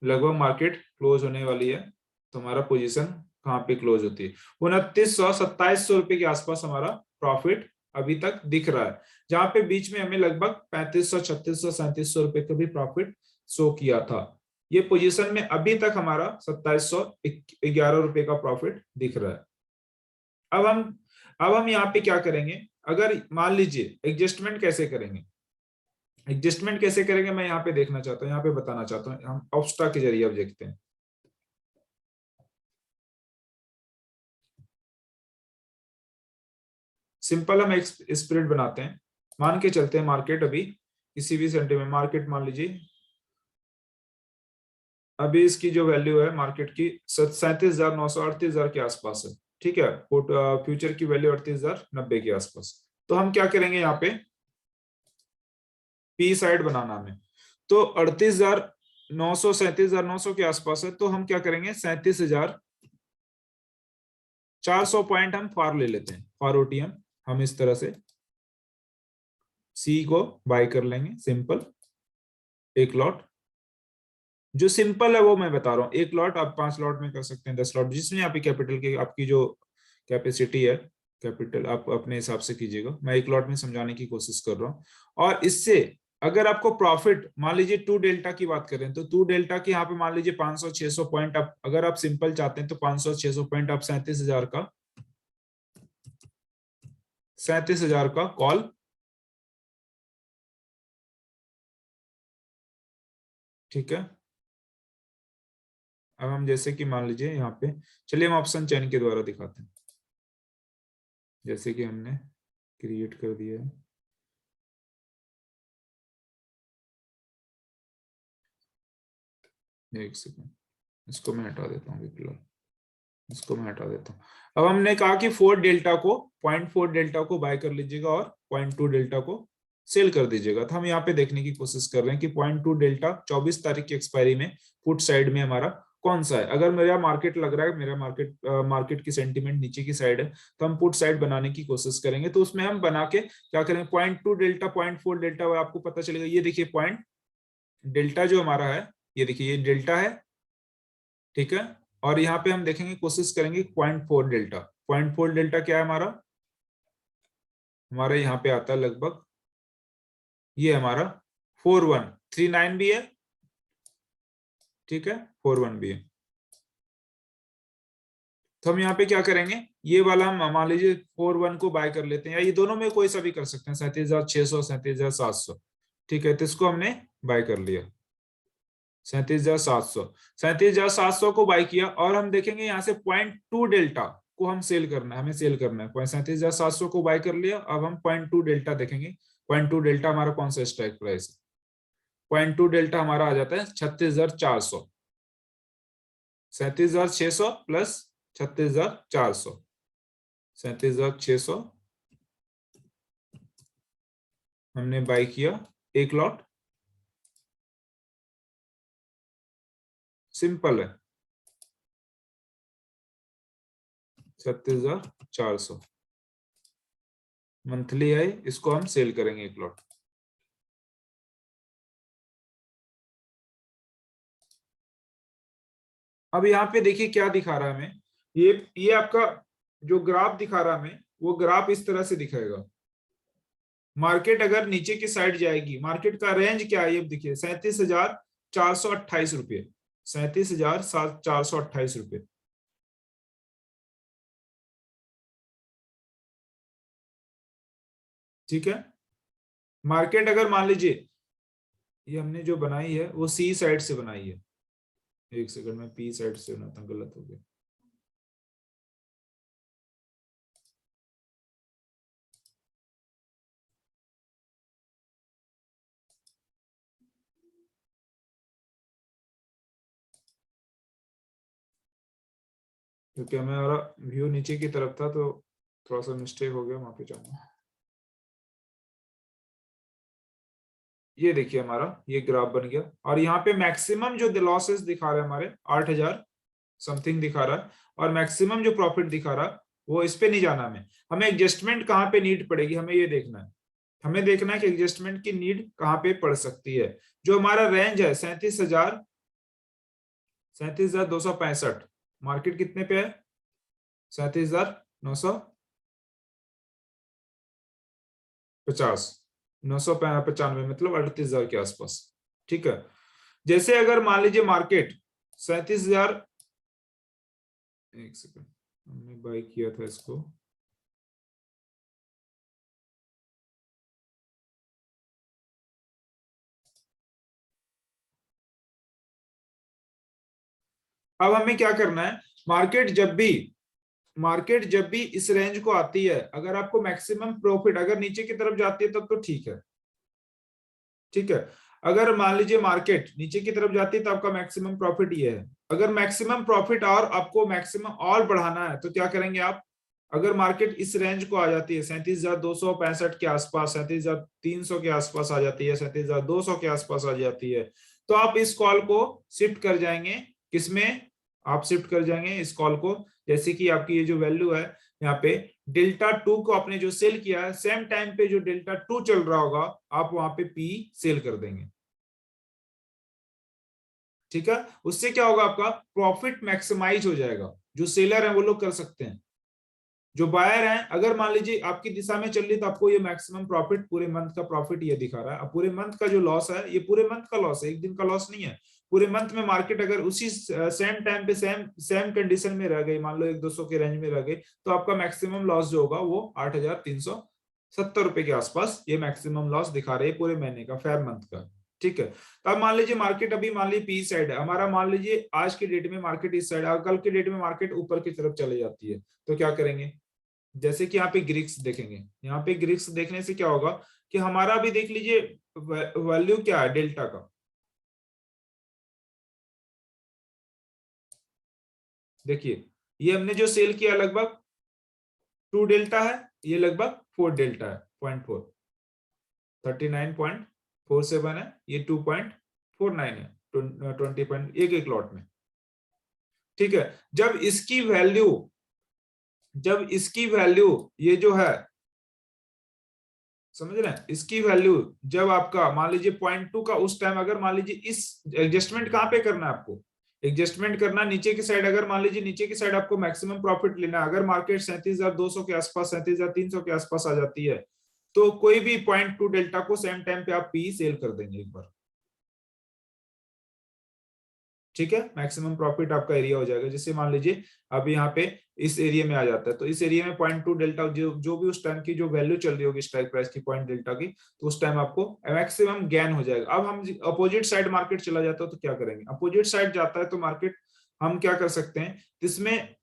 लगभग मार्केट क्लोज होने वाली है, तो हमारा पोजीशन कहाँ पे क्लोज होती है, 2900-2700 रुपए के आसपास हमारा प्रॉफिट अभी तक दिख रहा है, जहां पे बीच में हमें लगभग 3500, 3600, 3700 रुपए का भी प्रॉफिट शो किया था। ये पोजीशन में अभी तक हमारा 2711 रुपए का प्रॉफिट दिख रहा है। अब हम यहाँ पे क्या करेंगे, अगर मान लीजिए एडजस्टमेंट कैसे करेंगे, एडजस्टमेंट कैसे करेंगे मैं यहाँ पे देखना चाहता हूँ, यहाँ पे बताना चाहता हूँ। हम ऑब्स्टा के जरिए अब देखते हैं। सिंपल हम एक स्प्रेड बनाते हैं, मान के चलते हैं मार्केट अभी किसी भी सेंटर में, मार्केट मान लीजिए अभी इसकी जो वैल्यू है मार्केट की 37,900, 38,000 के आसपास है। ठीक है, फ्यूचर की वैल्यू 38,090 के आसपास। तो हम क्या करेंगे, यहाँ पे पी साइड बनाना हमें, तो 38,900, 37,900 के आसपास है, तो हम क्या करेंगे 37,400 पॉइंट हम फार ले लेते हैं, फार ओटीएम हम इस तरह से सी को बाय कर लेंगे, सिंपल एक लॉट। जो सिंपल है वो मैं बता रहा हूँ, एक लॉट आप 5 लॉट में कर सकते हैं, 10 लॉट, जिसमें आपकी कैपिटल की आपकी जो कैपेसिटी है, कैपिटल आप अपने हिसाब से कीजिएगा, मैं एक लॉट में समझाने की कोशिश कर रहा हूँ। और इससे अगर आपको प्रॉफिट मान लीजिए 2 डेल्टा की बात करें, तो 2 डेल्टा की यहाँ पे मान लीजिए 500-600 पॉइंट, आप अगर आप सिंपल चाहते हैं तो 500-600 पॉइंट आप 37,000 का कॉल, ठीक है। अब हम जैसे कि मान लीजिए यहाँ पे, चलिए हम ऑप्शन चेन के द्वारा दिखाते हैं, जैसे कि हमने क्रिएट कर दिया है। एक सेकंड, इसको मैं हटा देता हूँ फिलहाल, इसको मैं हटा देता हूँ। अब हमने कहा कि 4 डेल्टा को, 0.4 डेल्टा को बाय कर लीजिएगा और 0.2 डेल्टा को सेल कर दीजिएगा। तो हम यहाँ पे देखने की कोशिश कर रहे हैं कि 0.2 डेल्टा 24 तारीख की एक्सपायरी में पुट साइड में हमारा कौन सा है। अगर मेरा मार्केट लग रहा है, मेरा मार्केट की सेंटीमेंट नीचे की साइड है, तो हम पुट साइड बनाने की कोशिश करेंगे। तो उसमें हम बना के क्या करेंगे, 0.2 डेल्टा, 0.4 डेल्टा आपको पता चलेगा। ये देखिए पॉइंट डेल्टा जो हमारा है, ये देखिए ये डेल्टा है, ठीक है। और यहाँ पे हम देखेंगे, कोशिश करेंगे 0.4 डेल्टा, 0.4 डेल्टा क्या है हमारा, हमारा यहाँ पे आता है लगभग, ये हमारा 4139 भी है, ठीक है, 41 भी है। तो हम यहाँ पे क्या करेंगे, ये वाला हम मान लीजिए 41 को बाय कर लेते हैं, या ये दोनों में कोई सा भी कर सकते हैं, 37,600, 37,700, ठीक है। तो इसको हमने बाय कर लिया, 37,700, 37,700 को बाय किया। और हम देखेंगे यहाँ से 0.2 डेल्टा को हम सेल करना है, हमें सेल करना है। 37,700 को बाय कर लिया, अब हम 0.2 डेल्टा देखेंगे। 0.2 डेल्टा हमारा कौन सा स्ट्राइक प्राइस है, 0.2 डेल्टा हमारा आ जाता है 36,400, 37,600 प्लस 36,400, 37,600 हमने बाय किया एक लॉट, सिंपल है 36,400 मंथली है, इसको हम सेल करेंगे एक लॉट। अब यहाँ पे देखिए क्या दिखा रहा है हमें, ये आपका जो ग्राफ दिखा रहा है हमें, वो ग्राफ इस तरह से दिखाएगा। मार्केट अगर नीचे की साइड जाएगी, मार्केट का रेंज क्या है ये देखिए, 37,428 रुपये, 37,428 रुपये, ठीक है। मार्केट अगर मान लीजिए, ये हमने जो बनाई है वो सी साइड से बनाई है, एक सेकंड में पी साइड से बनाता, गलत हो गया। क्योंकि हमारा व्यू नीचे की तरफ था, तो थोड़ा सा मिस्टेक हो गया, वहां पे जाऊंगा। ये देखिए हमारा ये ग्राफ बन गया, और यहाँ पे मैक्सिमम जो लॉसेस दिखा रहे हैं हमारे 8,000 समथिंग दिखा रहा है, और मैक्सिमम जो प्रॉफिट दिखा रहा है वो इस पे नहीं जाना, हमें एडजस्टमेंट कहाँ पे नीड पड़ेगी, हमें ये देखना है। हमें देखना है कि एडजस्टमेंट की नीड कहाँ पे पड़ सकती है। जो हमारा रेंज है 37,265, मार्केट कितने पे है, 37,900, 50, 995 मतलब 38,000 के आसपास। ठीक है, जैसे अगर मान लीजिए मार्केट 37,000, एक सेकंड, हमने बाय किया था इसको, अब हमें क्या करना है, मार्केट जब भी इस रेंज को आती है, अगर आपको मैक्सिमम प्रॉफिट अगर नीचे की तरफ जाती है तब तो ठीक है। ठीक है, अगर मान लीजिए मार्केट नीचे की तरफ जाती है तो आपका मैक्सिमम प्रॉफिट ये है। अगर मैक्सिमम प्रॉफिट और आपको मैक्सिमम और बढ़ाना है तो क्या करेंगे आप, अगर मार्केट इस रेंज को आ जाती है 37,265 के आसपास, 37,300 के आसपास आ जाती है, 37,200 के आसपास आ जाती है, तो आप इस कॉल को शिफ्ट कर जाएंगे, किसमें, आप शिफ्ट कर जाएंगे इस कॉल को, जैसे कि आपकी ये जो वैल्यू है यहाँ पे डेल्टा टू को आपने जो सेल किया है, सेम टाइम पे जो डेल्टा टू चल रहा होगा आप वहां पे पी सेल कर देंगे। ठीक है, उससे क्या होगा, आपका प्रॉफिट मैक्सिमाइज हो जाएगा। जो सेलर है वो लोग कर सकते हैं, जो बायर हैं, अगर मान लीजिए आपकी दिशा में चल रही तो आपको ये मैक्सिमम प्रॉफिट, पूरे मंथ का प्रॉफिट ये दिखा रहा है। अब पूरे मंथ का जो लॉस है ये पूरे मंथ का लॉस है, एक दिन का लॉस नहीं है। पूरे मंथ में मार्केट अगर उसी सेम टाइम पे सेम सेम कंडीशन में रह गई, मान लो 1-200 के रेंज में रह गई, तो आपका मैक्सिमम लॉस जो होगा वो 8,370 रुपए के आसपास ये मैक्सिमम लॉस दिखा रही है पूरे महीने का, फेब मंथ का। ठीक है, तो अब मान लीजिए मार्केट अभी मान लीजिए पी साइड है हमारा, मान लीजिए आज की डेट में मार्केट इस साइड, कल की डेट में मार्केट ऊपर की तरफ चले जाती है, तो क्या करेंगे, जैसे कि यहाँ पे ग्रिक्स देखेंगे, यहाँ पे ग्रिक्स देखने से क्या होगा कि हमारा भी देख लीजिए वैल्यू क्या है डेल्टा का, देखिए ये हमने जो सेल किया लगभग 2 डेल्टा है, ये लगभग 4 डेल्टा है, 0.4, 39.47 है, ये 2.49 है, 20 पॉइंट एक एक लॉट में। ठीक है, जब इसकी वैल्यू ये जो है, समझ रहे हैं, इसकी वैल्यू जब आपका मान लीजिए 0.2 का उस टाइम, अगर मान लीजिए इस एडजस्टमेंट कहाँ पे करना है आपको, एडजस्टमेंट करना नीचे की साइड, अगर मान लीजिए नीचे की साइड आपको मैक्सिमम प्रॉफिट लेना है, अगर मार्केट 37,200 के आसपास, 37,300 के आसपास आ जाती है, तो कोई भी 0.2 डेल्टा को सेम टाइम पे आप पी सेल कर देंगे एक बार। ठीक है, मैक्सिमम प्रॉफिट आपका एरिया हो जाएगा, जैसे मान लीजिए अब यहाँ पे इस एरिया में आ जाता है, तो इस एरिया में 0.2 डेल्टा जो भी उस टाइम की जो वैल्यू चल रही होगी स्ट्राइक प्राइस की पॉइंट डेल्टा की, तो उस टाइम आपको मैक्सिमम गेन हो जाएगा। अब हम अपोजिट साइड मार्केट चला जाता है तो क्या करेंगे, अपोजिट साइड जाता है तो मार्केट हम क्या कर सकते हैं, इसमें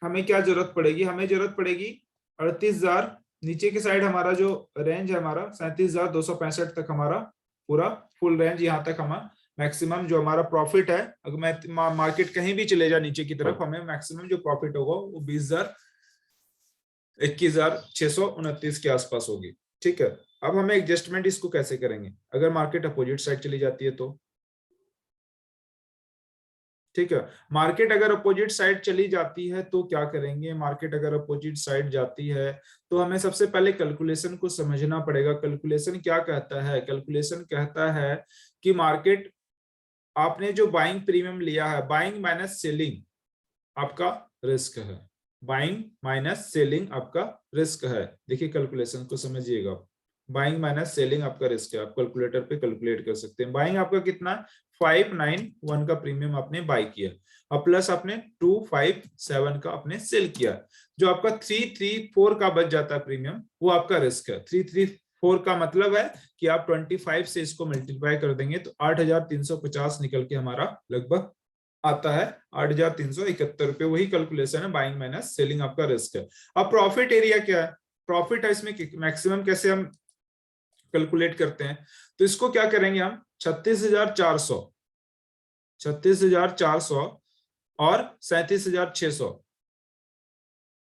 हमें क्या जरूरत पड़ेगी, हमें जरूरत पड़ेगी 38,000, नीचे की साइड हमारा जो रेंज है हमारा 37,265 तक, हमारा पूरा फुल रेंज यहाँ तक हमारा मैक्सिमम जो हमारा प्रॉफिट है, अगर मैं मार्केट कहीं भी चले जाए नीचे की तरफ, हमें मैक्सिमम जो प्रॉफिट होगा वो 21,629 के आसपास होगी। ठीक है, अब हमें एडजस्टमेंट इसको कैसे करेंगे, अगर मार्केट अपोजिट साइड चली जाती है तो, ठीक है, मार्केट अगर अपोजिट साइड चली जाती है तो क्या करेंगे, मार्केट अगर अपोजिट साइड जाती है तो हमें सबसे पहले कैलकुलेशन को समझना पड़ेगा। कैलकुलेशन क्या कहता है, कैलकुलेशन कहता है कि मार्केट, आपने जो बाइंग प्रीमियम लिया है, बाइंग माइनस सेलिंग आपका रिस्क है, बाइंग माइनस सेलिंग आपका रिस्क है। देखिए कैलकुलेशन को समझिएगा, बाइंग माइनस सेलिंग आपका रिस्क है, आप कैलकुलेटर पे कैलकुलेट कर सकते हैं। बाइंग आपका कितना, 591 का प्रीमियम आपने बाय किया, और प्लस आपने 257 का आपने सेल किया, जो आपका 334 का बच जाता है प्रीमियम, वो आपका रिस्क है। 334 का मतलब है कि आप 25 से इसको मल्टीप्लाई कर देंगे तो 8,350 निकल के हमारा लगभग आता है, 8,371 रुपए। वही कैलकुलेशन है, बाइंग माइनस सेलिंग आपका रिस्क है। अब प्रॉफिट एरिया क्या है, प्रॉफिट है इसमें मैक्सिमम कैसे हम कैलकुलेट करते हैं, तो इसको क्या करेंगे हम 36,400, 36,400 और 37,600,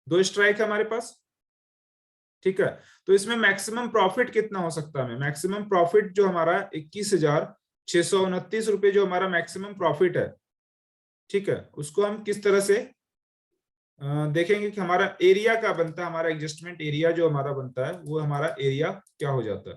दो स्ट्राइक है हमारे पास। ठीक है, तो इसमें मैक्सिमम प्रॉफिट कितना हो सकता है, मैक्सिमम प्रॉफिट जो हमारा 21,629 रुपए जो हमारा मैक्सिमम प्रॉफिट है, ठीक है, उसको हम किस तरह से देखेंगे कि हमारा एरिया क्या बनता है, हमारा एडजस्टमेंट एरिया जो हमारा बनता है वो हमारा एरिया क्या हो जाता है।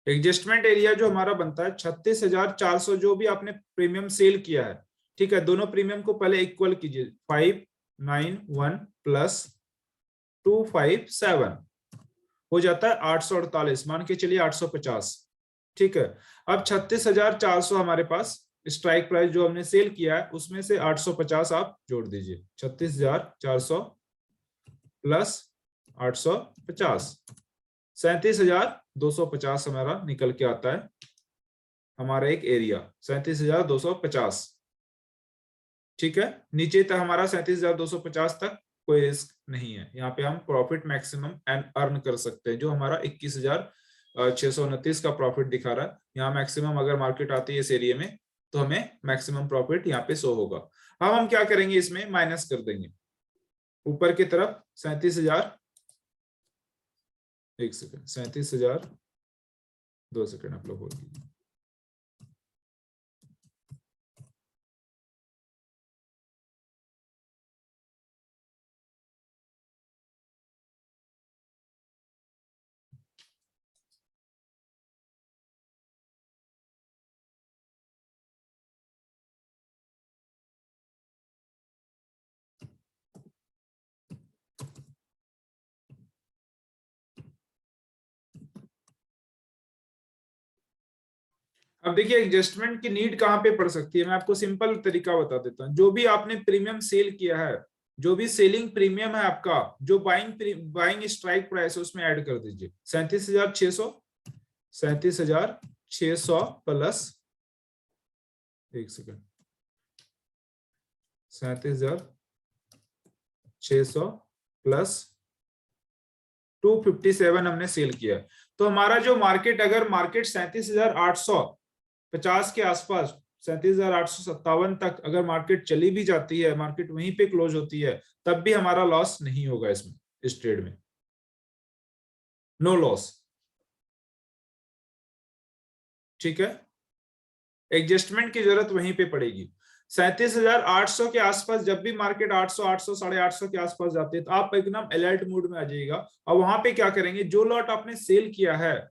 एडजस्टमेंट एरिया जो हमारा बनता है 36,400, जो भी आपने प्रीमियम सेल किया है, ठीक है, दोनों प्रीमियम को पहले इक्वल कीजिए, 591 प्लस 257 हो जाता है 848, मान के चलिए 850, ठीक है। अब 36,400 हमारे पास स्ट्राइक प्राइस जो हमने सेल किया है, उसमें से 850 आप जोड़ दीजिए, 36,400 प्लस 850, 37,250 हमारा निकल के आता है, हमारा एक एरिया 37,250, ठीक है। नीचे तक हमारा 37,250 तक कोई रिस्क नहीं है, यहाँ पे हम प्रॉफिट मैक्सिमम एंड अर्न कर सकते हैं, जो हमारा 21,629 का प्रॉफिट दिखा रहा है। यहाँ मैक्सिमम अगर मार्केट आती है इस एरिया में, तो हमें मैक्सिमम प्रॉफिट यहाँ पे शो होगा। अब हम क्या करेंगे, इसमें माइनस कर देंगे ऊपर की तरफ 37,000, एक सेकंड, 37,000, 2 सेकंड आप लोग होल्ड कीजिए। अब देखिए एडजस्टमेंट की नीड कहाँ पे पड़ सकती है, मैं आपको सिंपल तरीका बता देता हूँ। जो भी आपने प्रीमियम सेल किया है, जो भी सेलिंग प्रीमियम है आपका, जो बाइंग स्ट्राइक प्राइस है, उसमें ऐड कर दीजिए 37,600 प्लस, एक सेकंड, 37,600 प्लस 257 हमने सेल किया। तो हमारा जो मार्केट, अगर मार्केट 37,850 के आसपास, 37,857 तक अगर मार्केट चली भी जाती है, मार्केट वहीं पे क्लोज होती है, तब भी हमारा लॉस नहीं होगा इसमें, इस ट्रेड में नो लॉस, ठीक है। एडजस्टमेंट की जरूरत वहीं पे पड़ेगी। 37,800 के आसपास जब भी मार्केट 800, 800, 850 के आसपास जाती है, तो आप एकदम अलर्ट मूड में आ जाइएगा, और वहां पे क्या करेंगे, जो लॉट आपने सेल किया है,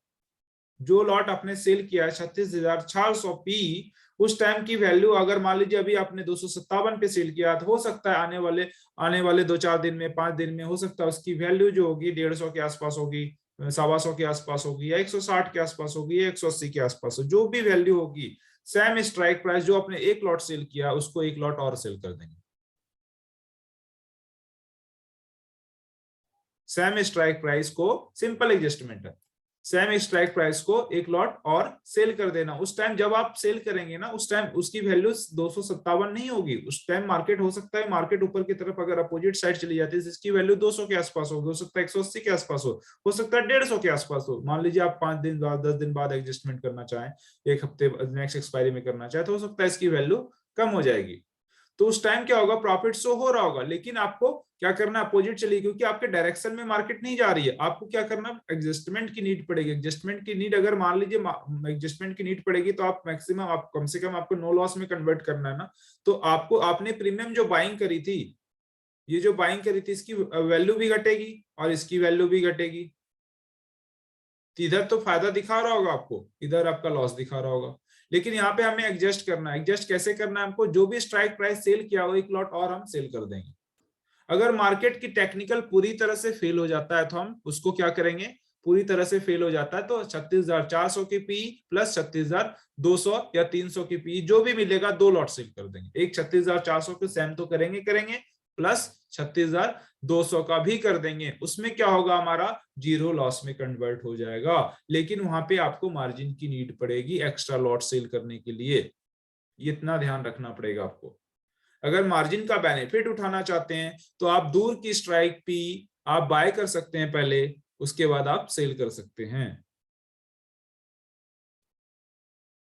जो लॉट आपने सेल किया है 36,400 पी, उस टाइम की वैल्यू, अगर मान लीजिए अभी आपने 257 पे सेल किया, तो हो सकता है आने वाले 2-4 दिन में, 5 दिन में, हो सकता है उसकी वैल्यू जो होगी 150 के आसपास होगी, 125 के आसपास होगी, या 160 के आसपास होगी, या 180 के आसपास हो, जो भी वैल्यू होगी, सेम स्ट्राइक प्राइस जो आपने एक लॉट सेल किया, उसको एक लॉट और सेल कर देंगे। सेम स्ट्राइक प्राइस को, सिंपल एडजस्टमेंट है, सेम स्ट्राइक प्राइस को एक लॉट और सेल कर देना। उस टाइम जब आप सेल करेंगे ना, उस टाइम उसकी वैल्यू 257 नहीं होगी, उस टाइम मार्केट, हो सकता है मार्केट ऊपर की तरफ अगर अपोजिट साइड चली जाती है, इसकी वैल्यू 200 के आसपास होगी, हो सकता है 180 के आसपास हो सकता है 150 के आसपास हो। मान लीजिए आप 5 दिन बाद, 10 दिन बाद एडजस्टमेंट करना चाहें, एक हफ्ते नेक्स्ट एक्सपायरी में करना चाहे, तो हो सकता है इसकी वैल्यू कम हो जाएगी। तो उस टाइम क्या होगा, प्रॉफिट शो हो रहा होगा, लेकिन आपको क्या करना है, अपोजिट चलिए, क्योंकि आपके डायरेक्शन में मार्केट नहीं जा रही है, आपको क्या करना है, एडजस्टमेंट की नीड पड़ेगी। एडजस्टमेंट की नीड, अगर मान लीजिए एडजस्टमेंट की नीड पड़ेगी, तो आप मैक्सिमम, आप कम से कम आपको नो लॉस में कन्वर्ट करना है ना। तो आपको, आपने प्रीमियम जो बाइंग करी थी, ये जो बाइंग करी थी, इसकी वैल्यू भी घटेगी और इसकी वैल्यू भी घटेगी, तो इधर तो फायदा दिखा रहा होगा आपको, इधर आपका लॉस दिखा रहा होगा। लेकिन यहाँ पे हमें एडजस्ट करना है। एडजस्ट कैसे करना है हमको, जो भी स्ट्राइक प्राइस सेल किया हो, एक लॉट और हम सेल कर देंगे। अगर मार्केट की टेक्निकल पूरी तरह से फेल हो जाता है, तो हम उसको क्या करेंगे, पूरी तरह से फेल हो जाता है तो 36,400 की पी प्लस 36,200 या 300 की पी, जो भी मिलेगा, 2 लॉट सेल कर देंगे। एक 36,400 के सेम तो करेंगे प्लस 36,200 का भी कर देंगे। उसमें क्या होगा, हमारा जीरो लॉस में कन्वर्ट हो जाएगा। लेकिन वहां पे आपको मार्जिन की नीड पड़ेगी एक्स्ट्रा लॉट सेल करने के लिए, इतना ध्यान रखना पड़ेगा आपको। अगर मार्जिन का बेनिफिट उठाना चाहते हैं, तो आप दूर की स्ट्राइक पी आप बाय कर सकते हैं पहले, उसके बाद आप सेल कर सकते हैं।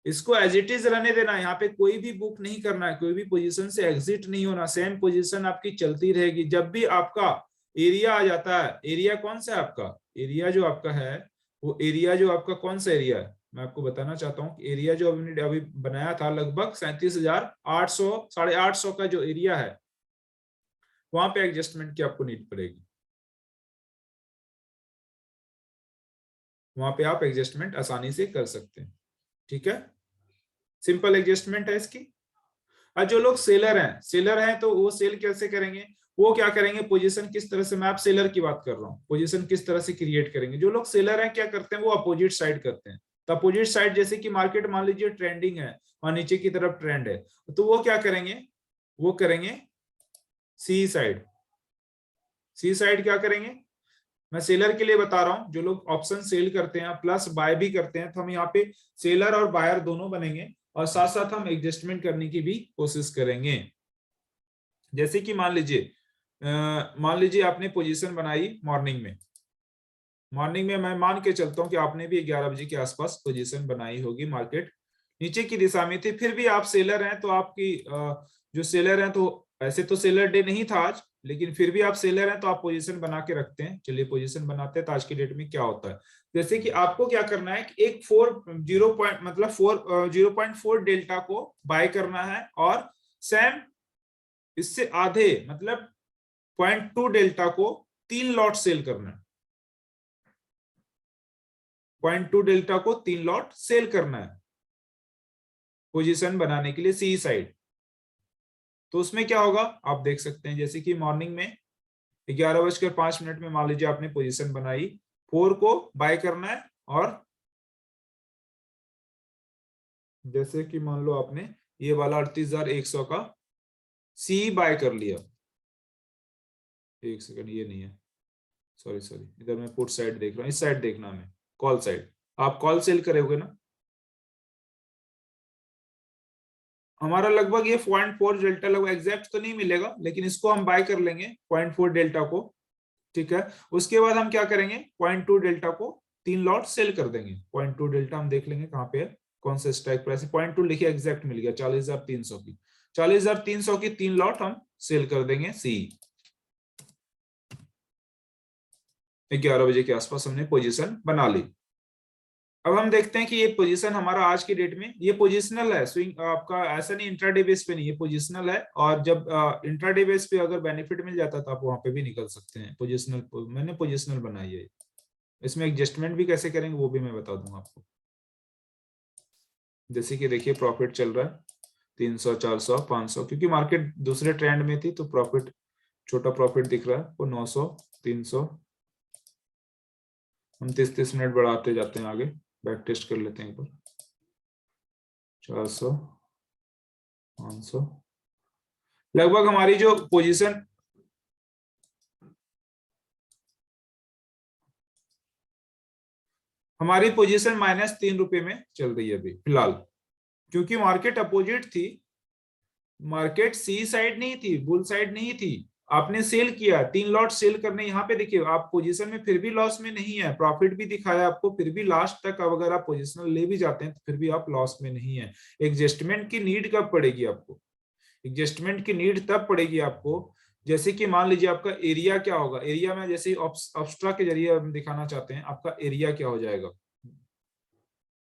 इसको एज इट इज रहने देना, यहाँ पे कोई भी बुक नहीं करना है, कोई भी पोजीशन से एग्जिट नहीं होना, सेम पोजीशन आपकी चलती रहेगी। जब भी आपका एरिया आ जाता है, एरिया कौन सा है आपका, एरिया जो आपका है, वो एरिया जो आपका कौन सा एरिया है, मैं आपको बताना चाहता हूँ कि एरिया जो हमने अभी बनाया था, लगभग 37,800, 850 का जो एरिया है, वहां पे एडजस्टमेंट की आपको नीड पड़ेगी, वहां पे आप एडजस्टमेंट आसानी से कर सकते हैं। ठीक है, सिंपल एडजस्टमेंट है इसकी। और जो लोग सेलर हैं तो वो सेल कैसे करेंगे, वो क्या करेंगे, पोजीशन किस तरह से, मैं आप सेलर की बात कर रहा हूँ, पोजीशन किस तरह से क्रिएट करेंगे। जो लोग सेलर हैं क्या करते हैं, वो अपोजिट साइड करते हैं। तो अपोजिट साइड जैसे कि मार्केट मान लीजिए ट्रेंडिंग है और नीचे की तरफ ट्रेंड है, तो वो क्या करेंगे, वो करेंगे सी साइड। सी साइड क्या करेंगे, मैं सेलर के लिए बता रहा हूं, जो लोग ऑप्शन सेल करते हैं प्लस बाय भी करते हैं, तो हम यहाँ पे सेलर और बायर दोनों बनेंगे और साथ साथ हम एडजस्टमेंट करने की भी कोशिश करेंगे। जैसे कि मान लीजिए आपने पोजीशन बनाई मॉर्निंग में मैं मान के चलता हूं कि आपने भी 11 बजे के आसपास पोजीशन बनाई होगी, मार्केट नीचे की दिशा में थी, फिर भी आप सेलर हैं तो आपकी जो सेलर हैं, तो ऐसे तो सेलर डे नहीं था आज, लेकिन फिर भी आप सेलर हैं तो आप पोजीशन बना के रखते हैं। चलिए पोजीशन बनाते हैं, तो आज की डेट में क्या होता है, जैसे कि आपको क्या करना है कि एक 0.4 डेल्टा को बाय करना है और सेम इससे आधे मतलब 0.2 डेल्टा को 3 लॉट सेल करना है। 0.2 डेल्टा को 3 लॉट सेल करना है पोजीशन बनाने के लिए सी साइड। तो उसमें क्या होगा आप देख सकते हैं, जैसे कि मॉर्निंग में 11:05 में मान लीजिए आपने पोजीशन बनाई, 4 को बाय करना है और जैसे कि मान लो आपने ये वाला 38,100 का सी बाय कर लिया। एक सेकंड, ये नहीं है, सॉरी इधर मैं पुट साइड देख रहा हूँ, इस साइड देखना हमें, कॉल साइड। आप कॉल सेल करोगे ना, हमारा लगभग ये 0.4 डेल्टा, लगभग एग्जैक्ट तो नहीं मिलेगा लेकिन इसको हम बाय कर लेंगे 0.4 डेल्टा को। ठीक है, उसके बाद हम क्या करेंगे, 0.2 डेल्टा को 3 लॉट सेल कर देंगे। 0.2 डेल्टा हम देख लेंगे कहाँ पे है, कौन सा स्ट्राइक प्राइस है, 0.2 लिखिए, एग्जैक्ट मिल गया 40,300 की। 40,300 की 3 लॉट हम सेल कर देंगे सी। 11 बजे के आसपास हमने पोजीशन बना ली। अब हम देखते हैं कि ये पोजीशन हमारा आज की डेट में ये पोजिशनल है, स्विंग आपका ऐसा नहीं इंट्राडे बेस पे नहीं, ये पोजिशनल है। और जब इंट्राडे बेस पे अगर बेनिफिट मिल जाता तो आप वहां पे भी निकल सकते हैं। पोजिशनल मैंने पोजिशनल बनाई है, इसमें एडजस्टमेंट भी कैसे करेंगे वो भी मैं बता दूंगा आपको। जैसे कि देखिए प्रॉफिट चल रहा है 300, 400, 500, क्योंकि मार्केट दूसरे ट्रेंड में थी तो प्रॉफिट, छोटा प्रॉफिट दिख रहा है वो 900, 300। हम 30-30 मिनट बढ़ाते जाते हैं आगे, बैक टेस्ट कर लेते हैं एक बार। 400, 500, लगभग हमारी जो पोजीशन -3 रुपए में चल रही है अभी फिलहाल, क्योंकि मार्केट अपोजिट थी, मार्केट सी साइड नहीं थी, बुल साइड नहीं थी। आपने सेल किया, 3 लॉट सेल करने, यहाँ पे देखिए आप पोजीशन में फिर भी लॉस में नहीं है, प्रॉफिट भी दिखाया आपको, फिर भी लास्ट तक अब अगर आप पोजीशनल ले भी जाते हैं तो फिर भी आप लॉस में नहीं है। एडजस्टमेंट की नीड कब पड़ेगी आपको, एडजस्टमेंट की नीड तब पड़ेगी आपको जैसे कि मान लीजिए आपका एरिया क्या होगा, एरिया में जैसे ऑब्स्ट्रा के जरिए हम दिखाना चाहते हैं आपका एरिया क्या हो जाएगा।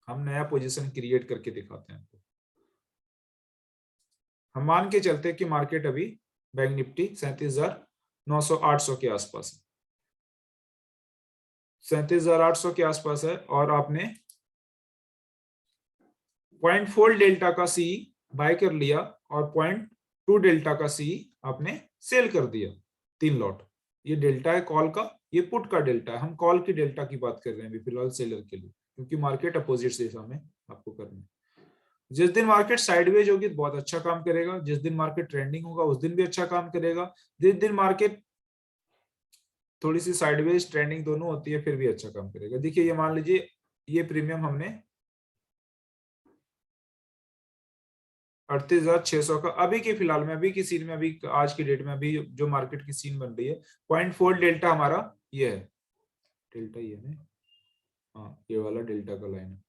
हम नया पोजीशन क्रिएट करके दिखाते हैं आपको। हम मान के चलते हैं कि मार्केट अभी बैंक निफ्टी 37,900-800 के आसपास है, 37,800 के आसपास है, और आपने 0.4 डेल्टा का सी बाय कर लिया और 0.2 डेल्टा का सी आपने सेल कर दिया, 3 लॉट। ये डेल्टा है कॉल का, ये पुट का डेल्टा है, हम कॉल की डेल्टा की बात कर रहे हैं अभी फिलहाल सेलर के लिए, क्योंकि मार्केट अपोजिट से हमें आपको करना है। जिस दिन मार्केट साइडवेज होगी तो बहुत अच्छा काम करेगा, जिस दिन मार्केट ट्रेंडिंग होगा उस दिन भी अच्छा काम करेगा, जिस दिन मार्केट थोड़ी सी साइडवेज ट्रेंडिंग दोनों होती है फिर भी अच्छा काम करेगा। देखिए ये मान लीजिए ये प्रीमियम हमने 38,600 का अभी के फिलहाल में, अभी की सीन में, अभी आज की डेट में अभी जो मार्केट की सीन बन रही है, 0.4 डेल्टा हमारा ये है, डेल्टा ये है, हाँ ये वाला डेल्टा का लाइन है।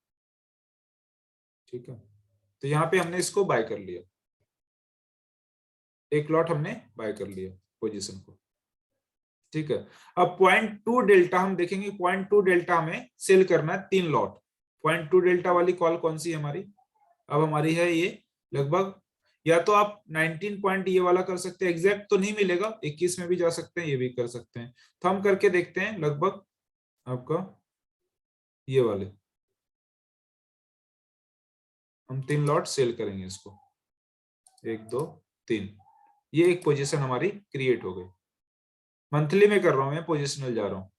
ठीक है, तो यहाँ पे हमने इसको बाय कर लिया, एक लॉट हमने बाय कर लिया पोजीशन को। ठीक है, अब 0.2 डेल्टा हम देखेंगे, 0.2 डेल्टा हमें सेल करना है 3 लॉट। 0.2 डेल्टा वाली कॉल कौन सी हमारी, अब हमारी है ये लगभग, या तो आप 19 पॉइंट ये वाला कर सकते हैं, एग्जैक्ट तो नहीं मिलेगा, 21 में भी जा सकते हैं, ये भी कर सकते हैं, तो हम करके देखते हैं। लगभग आपका ये वाले हम 3 लॉट सेल करेंगे इसको, 1 2 3। ये एक पोजीशन हमारी क्रिएट हो गई। मंथली में कर रहा हूं मैं, पोजिशनल जा रहा हूं।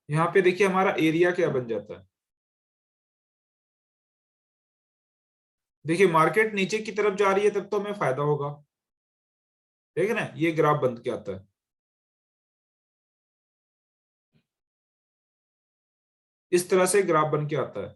यहाँ पे देखिए हमारा एरिया क्या बन जाता है। देखिए मार्केट नीचे की तरफ जा रही है तब तो हमें फायदा होगा, ठीक है ना। ये ग्राफ बन के आता है, इस तरह से ग्राफ बन के आता है।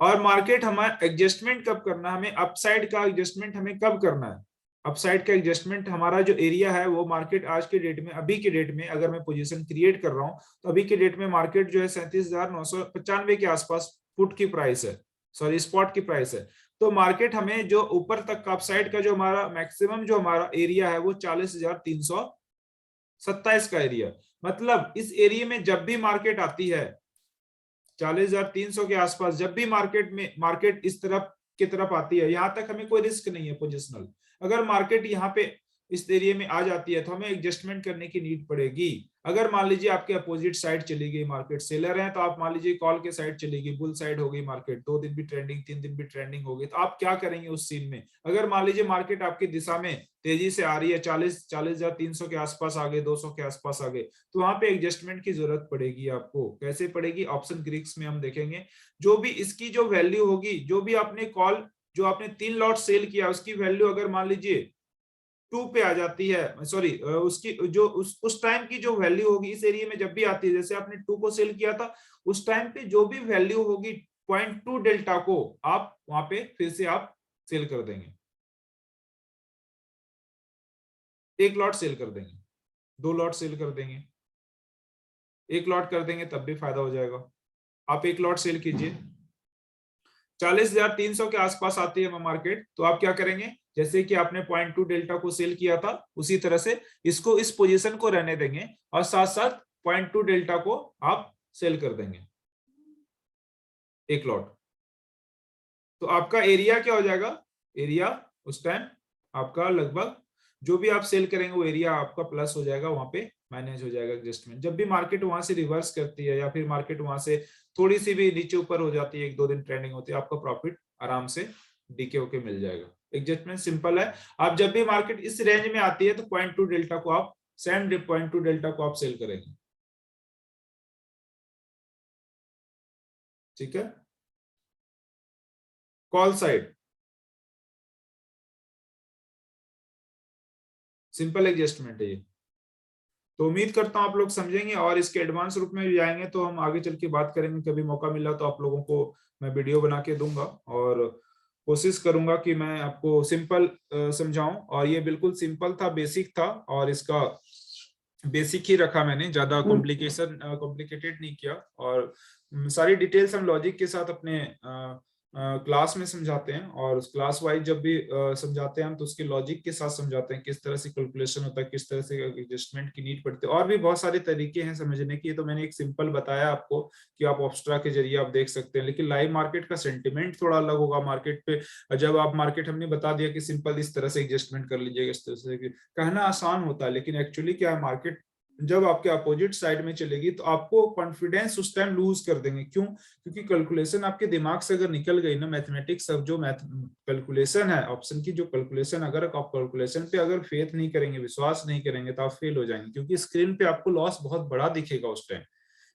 और मार्केट हमारा एडजस्टमेंट कब करना है, हमें अपसाइड का एडजस्टमेंट हमें कब करना है। अपसाइड का एडजस्टमेंट हमारा जो एरिया है वो मार्केट आज के डेट में, अभी के डेट में अगर मैं पोजीशन क्रिएट कर रहा हूं तो अभी के डेट में मार्केट जो है 37,995 के आसपास पुट की प्राइस है, सॉरी स्पॉट की प्राइस है। तो मार्केट हमें जो ऊपर तक का अपसाइड का जो हमारा मैक्सिमम जो हमारा एरिया है वो 40,327 का एरिया। मतलब इस एरिया में जब भी मार्केट आती है 40,300 के आसपास, जब भी मार्केट इस तरफ की तरफ आती है, यहां तक हमें कोई रिस्क नहीं है पोजिशनल। अगर मार्केट यहाँ पे इस एरिया में आ जाती है तो हमें एडजस्टमेंट करने की नीड पड़ेगी। अगर मान लीजिए आपके अपोजिट साइड चली गई मार्केट, सेलर है तो आप मान लीजिए कॉल के साइड चली गई, बुल साइड हो गई मार्केट, 2 दिन भी ट्रेंडिंग 3 दिन भी ट्रेंडिंग हो गई, तो आप क्या करेंगे उस सीन में। अगर मान लीजिए मार्केट आपकी दिशा में तेजी से आ रही है, 40,000 के आसपास आ गए, 200 के आसपास आ गए, तो वहां पे एडजस्टमेंट की जरूरत पड़ेगी आपको। कैसे पड़ेगी, ऑप्शन ग्रीक्स में हम देखेंगे। जो भी इसकी जो वैल्यू होगी, जो भी आपने कॉल, जो आपने 3 लॉट सेल किया उसकी वैल्यू अगर मान लीजिए 2 पे आ जाती है, सॉरी उसकी जो उस टाइम की जो वैल्यू होगी इस एरिया में जब भी आती है, जैसे आपने 2 को सेल किया था, उस टाइम पे जो भी वैल्यू होगी 0.2 डेल्टा को आप वहां पे फिर से आप सेल कर देंगे, 1 लॉट सेल कर देंगे, 2 लॉट सेल कर देंगे, 1 लॉट कर देंगे तब भी फायदा हो जाएगा। आप 1 लॉट सेल कीजिए, 40,300 के आसपास आती है मार्केट, तो आप क्या करेंगे, जैसे कि आपने 0.2 डेल्टा को सेल किया था उसी तरह से इसको, इस पोजीशन को रहने देंगे और साथ साथ 0.2 डेल्टा को आप सेल कर देंगे 1 लॉट। तो आपका एरिया क्या हो जाएगा, एरिया उस टाइम आपका लगभग जो भी आप सेल करेंगे वो एरिया आपका प्लस हो जाएगा, वहां पे मैनेज हो जाएगा एडजस्टमेंट। जब भी मार्केट वहां से रिवर्स करती है या फिर मार्केट वहां से थोड़ी सी भी नीचे ऊपर हो जाती है, 1 2 दिन ट्रेंडिंग होती है, आपका प्रॉफिट आराम से डीके होके मिल जाएगा। एडजस्टमेंट सिंपल है। आप जब भी मार्केट इस रेंज में आती है तो 0.2 डेल्टा को आप, सेम 0.2 डेल्टा को आप सेल करेंगे, ठीक है। कॉल साइड सिंपल एडजस्टमेंट है ये। तो उम्मीद करता हूं आप लोग समझेंगे और इसके एडवांस रूप में भी जाएंगे तो हम आगे चल के बात करेंगे। कभी मौका मिला तो आप लोगों को मैं वीडियो बना के दूंगा और कोशिश करूंगा कि मैं आपको सिंपल समझाऊं। और ये बिल्कुल सिंपल था, बेसिक था, और इसका बेसिक ही रखा मैंने, ज्यादा कॉम्प्लिकेटेड नहीं किया। और सारी डिटेल्स हम लॉजिक के साथ अपने क्लास में समझाते हैं, और उस क्लास वाइज जब भी समझाते हैं हम तो उसके लॉजिक के साथ समझाते हैं, किस तरह से कैलकुलेशन होता है, किस तरह से एडजस्टमेंट की नीड पड़ती है, और भी बहुत सारे तरीके हैं समझने के। तो मैंने एक सिंपल बताया आपको कि आप ऑब्स्ट्रा के जरिए आप देख सकते हैं, लेकिन लाइव मार्केट का सेंटिमेंट थोड़ा अलग होगा। मार्केट पे जब आप मार्केट, हमने बता दिया कि सिंपल इस तरह से एडजस्टमेंट कर लीजिएगा, इस तरह से कहना आसान होता है, लेकिन एक्चुअली क्या है, मार्केट जब आपके अपोजिट साइड में चलेगी तो आपको कॉन्फिडेंस उस टाइम लूज कर देंगे। क्यों, क्योंकि कैलकुलेशन आपके दिमाग से अगर निकल गई ना, मैथमेटिक्स, अब जो मैथ कैलकुलेशन है, ऑप्शन की जो कैलकुलेशन, अगर आप कैलकुलेशन पे अगर फेथ नहीं करेंगे, विश्वास नहीं करेंगे, तो आप फेल हो जाएंगे, क्योंकि स्क्रीन पे आपको लॉस बहुत बड़ा दिखेगा उस टाइम।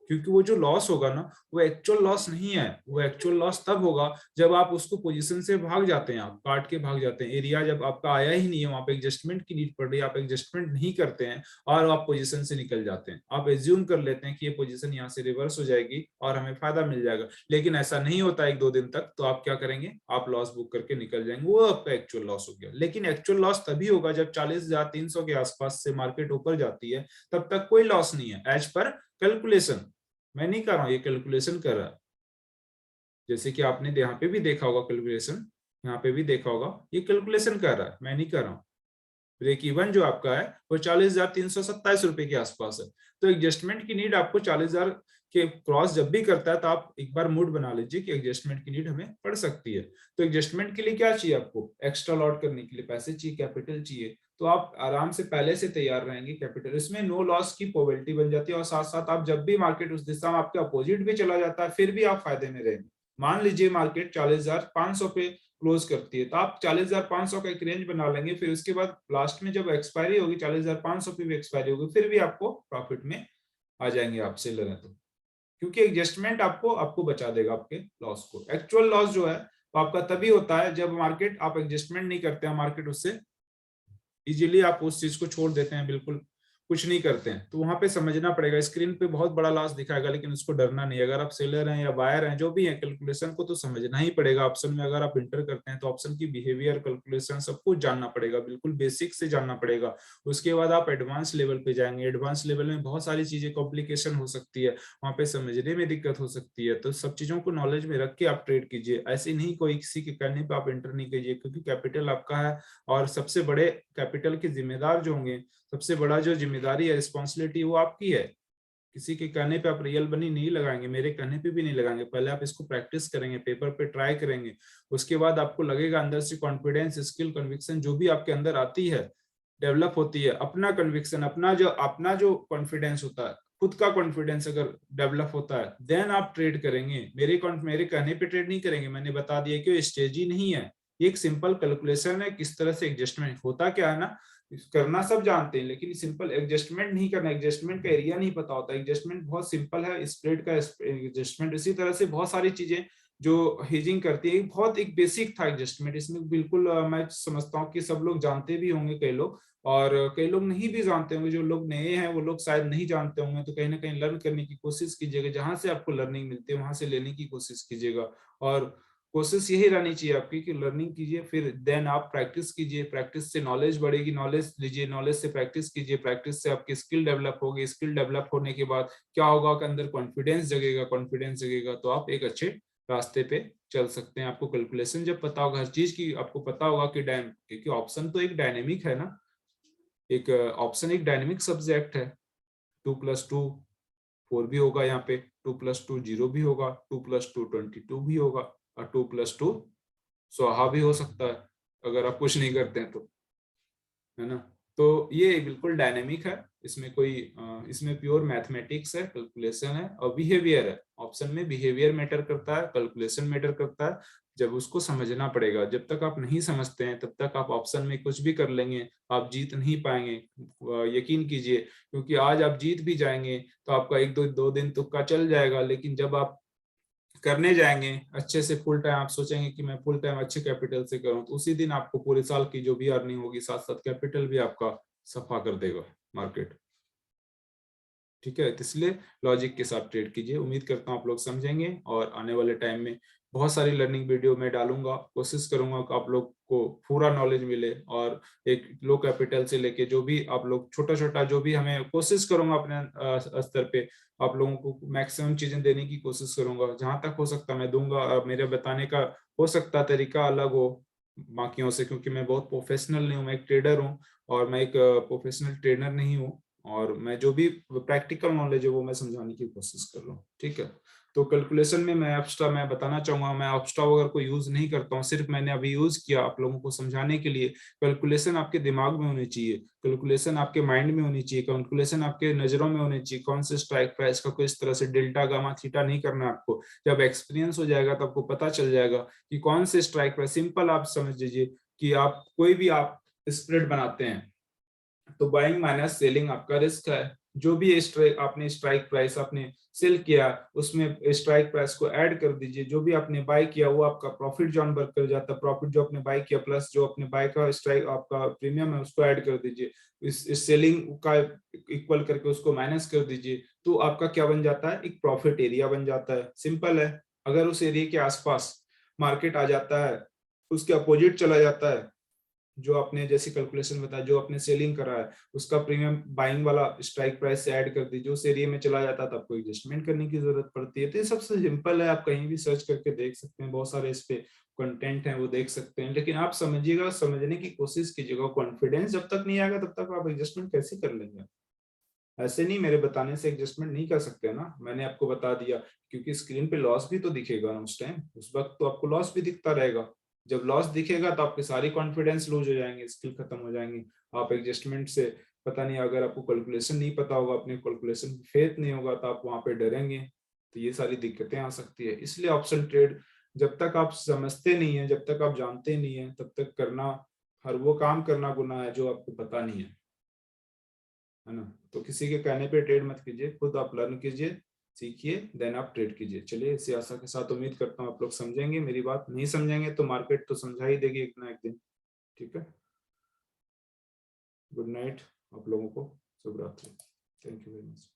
क्योंकि वो जो लॉस होगा ना, वो एक्चुअल लॉस नहीं है। वो एक्चुअल लॉस तब होगा जब आप उसको पोजीशन से भाग जाते हैं, आप काट के भाग जाते हैं, एरिया जब आपका आया ही नहीं है, वहां पे एडजस्टमेंट की नीड पड़ रही है, आप एडजस्टमेंट नहीं करते हैं और आप पोजीशन से निकल जाते हैं। आप एज्यूम कर लेते हैं कि ये पोजीशन यहाँ से रिवर्स हो जाएगी और हमें फायदा मिल जाएगा, लेकिन ऐसा नहीं होता 1 2 दिन तक। तो आप क्या करेंगे, आप लॉस बुक करके निकल जाएंगे, वो आपका एक्चुअल लॉस हो गया। लेकिन एक्चुअल लॉस तभी होगा जब 40,300 के आसपास से मार्केट ऊपर जाती है, तब तक कोई लॉस नहीं है एज पर कैलकुलेशन। मैं नहीं कर रहा हूं, ये कैलकुलेशन कर रहा है। जैसे कि आपने यहाँ पे भी देखा होगा कैलकुलेशन, यहाँ पे भी देखा होगा, ये कैलकुलेशन कर रहा है, मैं नहीं कर रहा हूं। ब्रेक इवन जो आपका है वो 40,327 रुपए के आसपास है। तो एडजस्टमेंट की नीड आपको 40,000 के क्रॉस जब भी करता है तो आप एक बार मूड बना लीजिए कि एडजस्टमेंट की नीड हमें पड़ सकती है। तो एडजस्टमेंट के लिए क्या चाहिए आपको? एक्स्ट्रा लॉट करने के लिए पैसे चाहिए, कैपिटल चाहिए। तो आप आराम से पहले से तैयार रहेंगे कैपिटल, इसमें नो लॉस की प्रोबेबिलिटी बन जाती है और साथ साथ आप जब भी मार्केट उस दिशा में आपके अपोजिट भी चला जाता है फिर भी आप फायदे में रहेंगे। मान लीजिए मार्केट 40,500 पे क्लोज करती है तो आप 40,500 का एक रेंज बना लेंगे, फिर उसके बाद लास्ट में जब एक्सपायरी होगी 40,500 पे भी एक्सपायरी होगी फिर भी आपको प्रॉफिट में आ जाएंगे आप सेलर हैं तो, क्योंकि एडजस्टमेंट आपको आपको बचा देगा आपके लॉस को। एक्चुअल लॉस जो है वो आपका तभी होता है जब मार्केट आप एडजस्टमेंट नहीं करते हैं, मार्केट उससे इजीली आप उस चीज को छोड़ देते हैं, बिल्कुल कुछ नहीं करते हैं, तो वहां पे समझना पड़ेगा। स्क्रीन पे बहुत बड़ा लॉस दिखाएगा लेकिन उसको डरना नहीं। अगर आप सेलर हैं या बायर हैं जो भी है, कैलकुलेशन को तो समझना ही पड़ेगा। ऑप्शन में अगर आप इंटर करते हैं तो ऑप्शन की बिहेवियर, कैलकुलेशन सब कुछ जानना पड़ेगा, बिल्कुल बेसिक से जानना पड़ेगा। उसके बाद आप एडवांस लेवल पे जाएंगे। एडवांस लेवल में बहुत सारी चीजें कॉम्प्लिकेशन हो सकती है, वहां पे समझने में दिक्कत हो सकती है, तो सब चीजों को नॉलेज में रख के आप ट्रेड कीजिए। ऐसे नहीं कोई किसी के कहने पे आप इंटर नहीं कीजिए, क्योंकि कैपिटल आपका है और सबसे बड़े कैपिटल के जिम्मेदार जो होंगे, सबसे बड़ा जो जिम्मेदारी है, रिस्पॉन्सिबिलिटी, वो आपकी है। किसी के कहने पे आप रियल मनी नहीं लगाएंगे, मेरे कहने पे भी नहीं लगाएंगे। पहले आप इसको प्रैक्टिस करेंगे, पेपर पे ट्राई करेंगे, उसके बाद आपको लगेगा अंदर से कॉन्फिडेंस, स्किल, कन्विक्शन जो भी आपके अंदर आती है, डेवलप होती है। अपना कन्विक्शन, अपना जो कॉन्फिडेंस होता है, खुद का कॉन्फिडेंस अगर डेवलप होता है देन आप ट्रेड करेंगे। मेरे कहने पे ट्रेड नहीं करेंगे। मैंने बता दिया कि स्ट्रेटजी नहीं है, ये एक सिंपल कैलकुलेशन है, किस तरह से एडजस्टमेंट होता क्या है ना, करना सब जानते हैं लेकिन सिंपल एडजस्टमेंट नहीं करना, एडजस्टमेंट का एरिया नहीं पता होता। एडजस्टमेंट बहुत सिंपल है, स्प्रेड का एडजस्टमेंट, इसी तरह से बहुत सारी चीजें जो हेजिंग करती है, बहुत एक बेसिक था एडजस्टमेंट। इसमें बिल्कुल मैं समझता हूँ कि सब लोग जानते भी होंगे, कई लोग, और कई लोग नहीं भी जानते होंगे। जो लोग नए हैं वो लोग शायद नहीं जानते होंगे, तो कहीं ना कहीं लर्न करने की कोशिश कीजिएगा। जहां से आपको लर्निंग मिलती है वहां से लेने की कोशिश कीजिएगा, और कोशिश यही रहनी चाहिए आपकी कि लर्निंग कीजिए, फिर देन आप प्रैक्टिस कीजिए। प्रैक्टिस से नॉलेज बढ़ेगी, नॉलेज लीजिए, नॉलेज से प्रैक्टिस कीजिए, प्रैक्टिस से आपकी स्किल डेवलप होगी। स्किल डेवलप होने के बाद क्या होगा कि अंदर कॉन्फिडेंस जगेगा, कॉन्फिडेंस जगेगा तो आप एक अच्छे रास्ते पे चल सकते हैं। आपको कैलकुलेशन जब पता होगा, हर चीज की आपको पता होगा कि क्योंकि ऑप्शन तो एक डायनेमिक है ना, एक ऑप्शन एक डायनेमिक सब्जेक्ट है। 2+2 4 भी होगा, यहाँ पे 2+2 0 भी होगा, 2+2 22 भी होगा, और 2+2 स्वाहा भी हो सकता है अगर आप कुछ नहीं करते हैं तो, है ना। तो ये बिल्कुल डायनेमिक है, इसमें कोई इसमें प्योर मैथमेटिक्स है, कैलकुलेशन है और बिहेवियर है। ऑप्शन में बिहेवियर मैटर करता है, कैलकुलेशन मैटर करता है। जब उसको समझना पड़ेगा, जब तक आप नहीं समझते हैं तब तक आप ऑप्शन में कुछ भी कर लेंगे, आप जीत नहीं पाएंगे। यकीन कीजिए, क्योंकि आज आप जीत भी जाएंगे तो आपका एक दो दिन तुक्का चल जाएगा, लेकिन जब आप करने जाएंगे अच्छे से फुल टाइम, आप सोचेंगे कि मैं फुल टाइम अच्छे कैपिटल से करूं, तो उसी दिन आपको पूरे साल की जो भी अर्निंग होगी साथ साथ कैपिटल भी आपका सफा कर देगा मार्केट। ठीक है, तो इसलिए लॉजिक के साथ ट्रेड कीजिए। उम्मीद करता हूँ आप लोग समझेंगे, और आने वाले टाइम में बहुत सारी लर्निंग वीडियो मैं डालूंगा। कोशिश करूंगा कि आप लोग को पूरा नॉलेज मिले, और एक लो कैपिटल से लेके जो भी आप लोग छोटा छोटा जो भी हमें कोशिश करूंगा अपने स्तर पे आप लोगों को मैक्सिमम चीजें देने की कोशिश करूंगा। जहां तक हो सकता मैं दूंगा। मेरे बताने का हो सकता तरीका अलग हो बाकियों से, क्योंकि मैं बहुत प्रोफेशनल नहीं हूँ, मैं एक ट्रेडर हूँ और मैं एक प्रोफेशनल ट्रेनर नहीं हूँ। और मैं जो भी प्रैक्टिकल नॉलेज है वो मैं समझाने की कोशिश कर रहा हूँ। ठीक है, तो कैलकुलेशन में मैं बताना चाहूंगा, मैं एक्स्ट्रा वगैरह को यूज नहीं करता हूँ, सिर्फ मैंने अभी यूज किया आप लोगों को समझाने के लिए। कैलकुलेशन आपके दिमाग में होनी चाहिए, कैलकुलेशन आपके माइंड में होनी चाहिए, कैलकुलेशन आपके नजरों में होनी चाहिए। कौन से स्ट्राइक प्राइस का किस तरह से डेल्टा गामा थीटा नहीं करना आपको। जब एक्सपीरियंस हो जाएगा तो आपको पता चल जाएगा कि कौन से स्ट्राइक प्राइस। सिंपल आप समझ लीजिए कि आप कोई भी आप स्प्रेड बनाते हैं तो बाइंग माइनस सेलिंग आपका रिस्क है। जो भी आपने स्ट्राइक प्राइस आपने सेल किया उसमें स्ट्राइक प्राइस को ऐड कर दीजिए। जो भी आपने बाय किया वो आपका प्रॉफिट जो वर्क कर जाता है, प्रॉफिट जो आपने बाय किया प्लस जो आपने बाय का स्ट्राइक आपका प्रीमियम है उसको ऐड कर दीजिए। इस सेलिंग का इक्वल करके उसको माइनस कर दीजिए, तो आपका क्या बन जाता है, एक प्रॉफिट एरिया बन जाता है। सिंपल है। अगर उस एरिया के आसपास मार्केट आ जाता है, उसके अपोजिट चला जाता है, जो आपने जैसी कैलकुलेशन बताया, जो आपने सेलिंग करा है उसका प्रीमियम बाइंग वाला स्ट्राइक प्राइस से ऐड कर दीजिए, उस एरिया में चला जाता है, आपको एडजस्टमेंट करने की जरूरत पड़ती है। तो ये सबसे सिंपल है, आप कहीं भी सर्च करके देख सकते हैं, बहुत सारे इस पे कंटेंट है वो देख सकते हैं, लेकिन आप समझिएगा, समझने की कोशिश कीजिएगा। कॉन्फिडेंस जब तक नहीं आएगा तब तक आप एडजस्टमेंट कैसे कर लेंगे? ऐसे नहीं, मेरे बताने से एडजस्टमेंट नहीं कर सकते ना, मैंने आपको बता दिया, क्योंकि स्क्रीन पे लॉस भी तो दिखेगा ना उस टाइम, उस वक्त तो आपको लॉस भी दिखता रहेगा। जब लॉस दिखेगा तो आपके सारी कॉन्फिडेंस लूज हो जाएंगे, स्किल खत्म हो जाएंगी। आप एडजस्टमेंट से, पता नहीं, अगर आपको कैलकुलेशन नहीं पता होगा, अपने कैलकुलेशन फेथ नहीं होगा, तो आप वहां पे डरेंगे, तो ये सारी दिक्कतें आ सकती है। इसलिए ऑप्शन ट्रेड जब तक आप समझते नहीं है, जब तक आप जानते नहीं है, तब तक करना, हर वो काम करना गुनाह है जो आपको पता नहीं है ना। तो किसी के कहने पे ट्रेड मत कीजिए, खुद आप लर्न कीजिए, सीखिए, देन आप ट्रेड कीजिए। चलिए, इसी आशा के साथ उम्मीद करता हूँ आप लोग समझेंगे मेरी बात, नहीं समझेंगे तो मार्केट तो समझा ही देगी एक ना एक दिन। ठीक है, गुड नाइट आप लोगों को, शुभ रात्रि, थैंक यू वेरी मच।